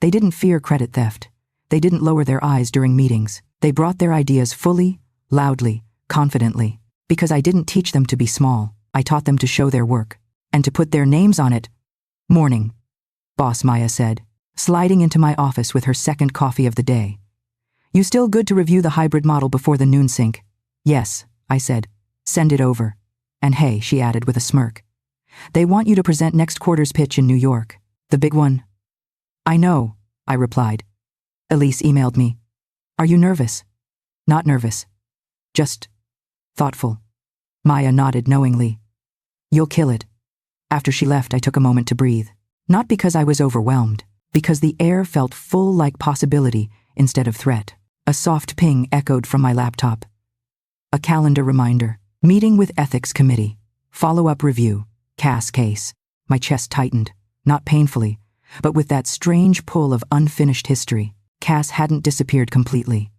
They didn't fear credit theft. They didn't lower their eyes during meetings. They brought their ideas fully, loudly, confidently. Because I didn't teach them to be small, I taught them to show their work. And to put their names on it. Morning, Boss Maya said, sliding into my office with her second coffee of the day. You still good to review the hybrid model before the noon sync? Yes, I said. Send it over. And hey, she added with a smirk, they want you to present next quarter's pitch in New York. The big one. I know, I replied. Elise emailed me. Are you nervous? Not nervous. Just thoughtful. Maya nodded knowingly. You'll kill it. After she left, I took a moment to breathe. Not because I was overwhelmed, because the air felt full like possibility instead of threat. A soft ping echoed from my laptop. A calendar reminder. Meeting with Ethics Committee. Follow-up review. Cass case. My chest tightened, not painfully, but with that strange pull of unfinished history. Cass hadn't disappeared completely.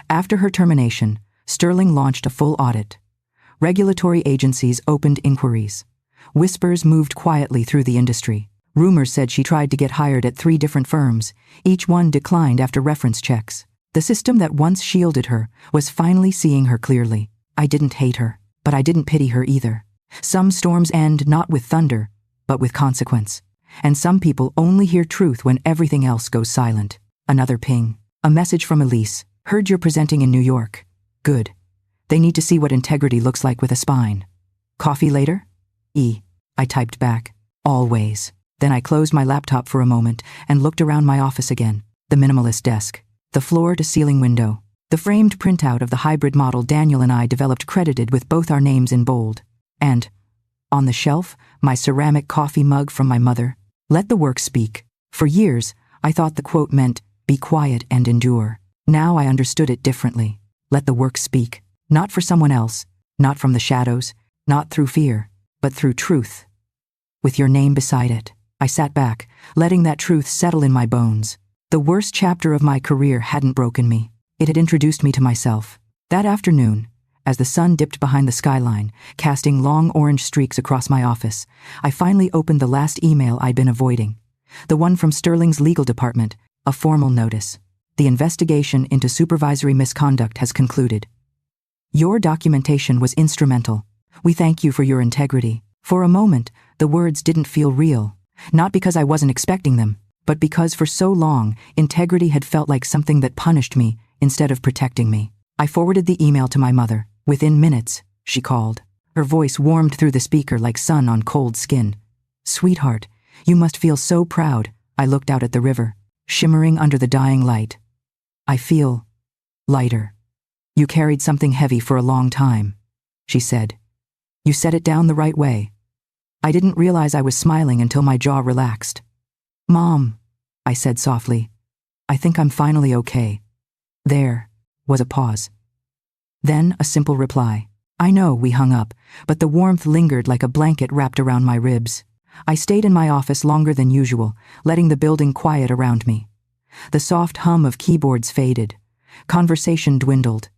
After her termination, Sterling launched a full audit. Regulatory agencies opened inquiries. Whispers moved quietly through the industry. Rumors said she tried to get hired at 3 different firms. Each one declined after reference checks. The system that once shielded her was finally seeing her clearly. I didn't hate her, but I didn't pity her either. Some storms end not with thunder, but with consequence. And some people only hear truth when everything else goes silent. Another ping. A message from Elise. Heard you're presenting in New York. Good. They need to see what integrity looks like with a spine. Coffee later? I typed back. Always. Then I closed my laptop for a moment and looked around my office again. The minimalist desk. The floor-to-ceiling window. The framed printout of the hybrid model Daniel and I developed credited with both our names in bold. And, on the shelf, my ceramic coffee mug from my mother. Let the work speak. For years, I thought the quote meant, be quiet and endure. Now I understood it differently. Let the work speak. Not for someone else, not from the shadows, not through fear, but through truth. With your name beside it. I sat back, letting that truth settle in my bones. The worst chapter of my career hadn't broken me. It had introduced me to myself. That afternoon, as the sun dipped behind the skyline, casting long orange streaks across my office, I finally opened the last email I'd been avoiding. The one from Sterling's legal department, a formal notice. The investigation into supervisory misconduct has concluded. Your documentation was instrumental. We thank you for your integrity. For a moment, the words didn't feel real. Not because I wasn't expecting them, but because for so long, integrity had felt like something that punished me instead of protecting me. I forwarded the email to my mother. Within minutes, she called. Her voice warmed through the speaker like sun on cold skin. Sweetheart, you must feel so proud. I looked out at the river, shimmering under the dying light. I feel lighter. You carried something heavy for a long time, she said. You set it down the right way. I didn't realize I was smiling until my jaw relaxed. Mom, I said softly, I think I'm finally okay. There was a pause. Then a simple reply. I know, we hung up, but the warmth lingered like a blanket wrapped around my ribs. I stayed in my office longer than usual, letting the building quiet around me. The soft hum of keyboards faded. Conversation dwindled.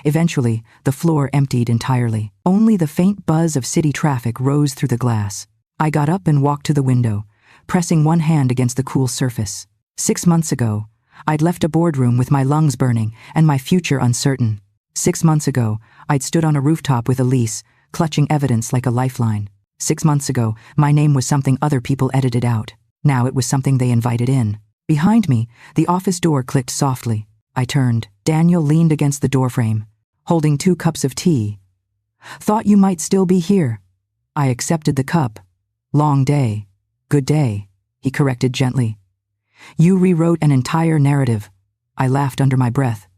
Eventually, the floor emptied entirely. Only the faint buzz of city traffic rose through the glass. I got up and walked to the window, pressing one hand against the cool surface. 6 months ago, I'd left a boardroom with my lungs burning and my future uncertain. 6 months ago, I'd stood on a rooftop with Elise, clutching evidence like a lifeline. 6 months ago, my name was something other people edited out. Now it was something they invited in. Behind me, the office door clicked softly. I turned. Daniel leaned against the doorframe, holding 2 cups of tea. Thought you might still be here. I accepted the cup. Long day. Good day, he corrected gently. You rewrote an entire narrative. I laughed under my breath.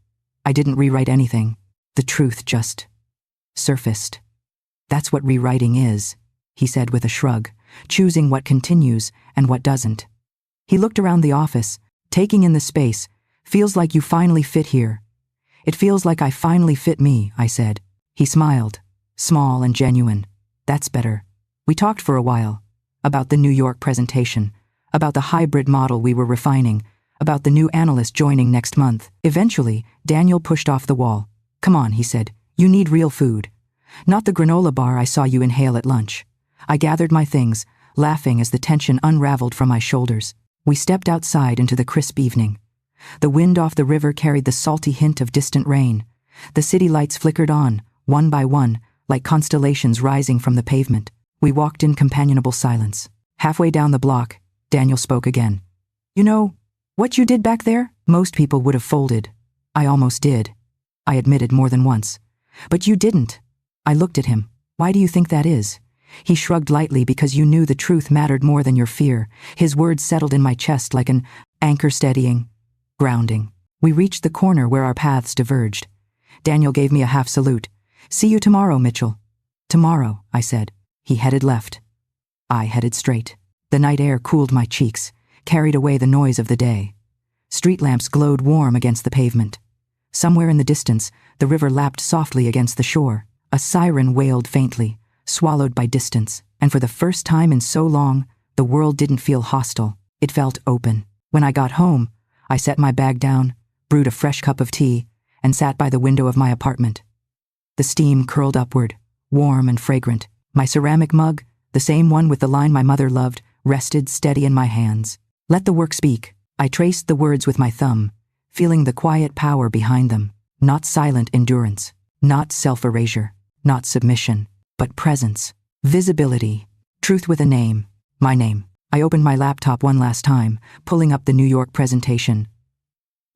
I didn't rewrite anything. The truth just surfaced. That's what rewriting is, he said with a shrug, choosing what continues and what doesn't. He looked around the office, taking in the space. Feels like you finally fit here. It feels like I finally fit me, I said. He smiled, small and genuine. That's better. We talked for a while, about the New York presentation, about the hybrid model we were refining, about the new analyst joining next month. Eventually, Daniel pushed off the wall. Come on, he said. You need real food. Not the granola bar I saw you inhale at lunch. I gathered my things, laughing as the tension unraveled from my shoulders. We stepped outside into the crisp evening. The wind off the river carried the salty hint of distant rain. The city lights flickered on, one by one, like constellations rising from the pavement. We walked in companionable silence. Halfway down the block, Daniel spoke again. You know, what you did back there? Most people would have folded. I almost did. I admitted more than once. But you didn't. I looked at him. Why do you think that is? He shrugged lightly because you knew the truth mattered more than your fear. His words settled in my chest like an anchor steadying, grounding. We reached the corner where our paths diverged. Daniel gave me a half salute. See you tomorrow, Mitchell. Tomorrow, I said. He headed left. I headed straight. The night air cooled my cheeks, carried away the noise of the day. Street lamps glowed warm against the pavement. Somewhere in the distance, the river lapped softly against the shore. A siren wailed faintly, swallowed by distance, and for the first time in so long, the world didn't feel hostile. It felt open. When I got home, I set my bag down, brewed a fresh cup of tea, and sat by the window of my apartment. The steam curled upward, warm and fragrant. My ceramic mug, the same one with the line my mother loved, rested steady in my hands. Let the work speak. I traced the words with my thumb, feeling the quiet power behind them. Not silent endurance, not self-erasure, not submission, but presence, visibility, truth with a name, my name. I opened my laptop one last time, pulling up the New York presentation.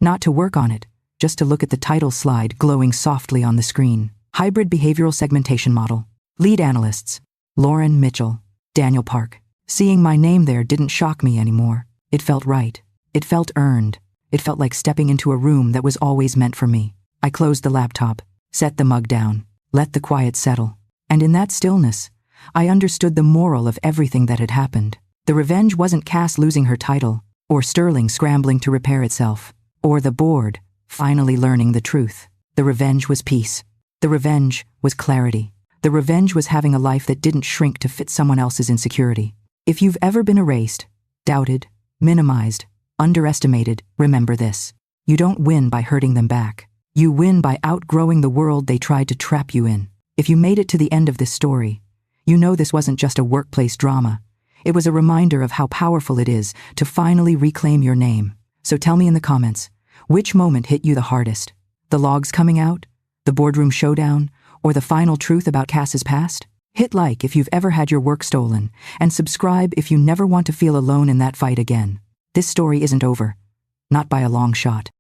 Not to work on it, just to look at the title slide glowing softly on the screen. Hybrid Behavioral Segmentation Model. Lead analysts, Lauren Mitchell, Daniel Park. Seeing my name there didn't shock me anymore. It felt right. It felt earned. It felt like stepping into a room that was always meant for me. I closed the laptop, set the mug down, let the quiet settle. And in that stillness, I understood the moral of everything that had happened. The revenge wasn't Cass losing her title, or Sterling scrambling to repair itself, or the board finally learning the truth. The revenge was peace. The revenge was clarity. The revenge was having a life that didn't shrink to fit someone else's insecurity. If you've ever been erased, doubted, minimized, underestimated, remember this. You don't win by hurting them back. You win by outgrowing the world they tried to trap you in. If you made it to the end of this story, you know this wasn't just a workplace drama. It was a reminder of how powerful it is to finally reclaim your name. So tell me in the comments, which moment hit you the hardest? The logs coming out? The boardroom showdown? Or the final truth about Cass's past? Hit like if you've ever had your work stolen, and subscribe if you never want to feel alone in that fight again. This story isn't over. Not by a long shot.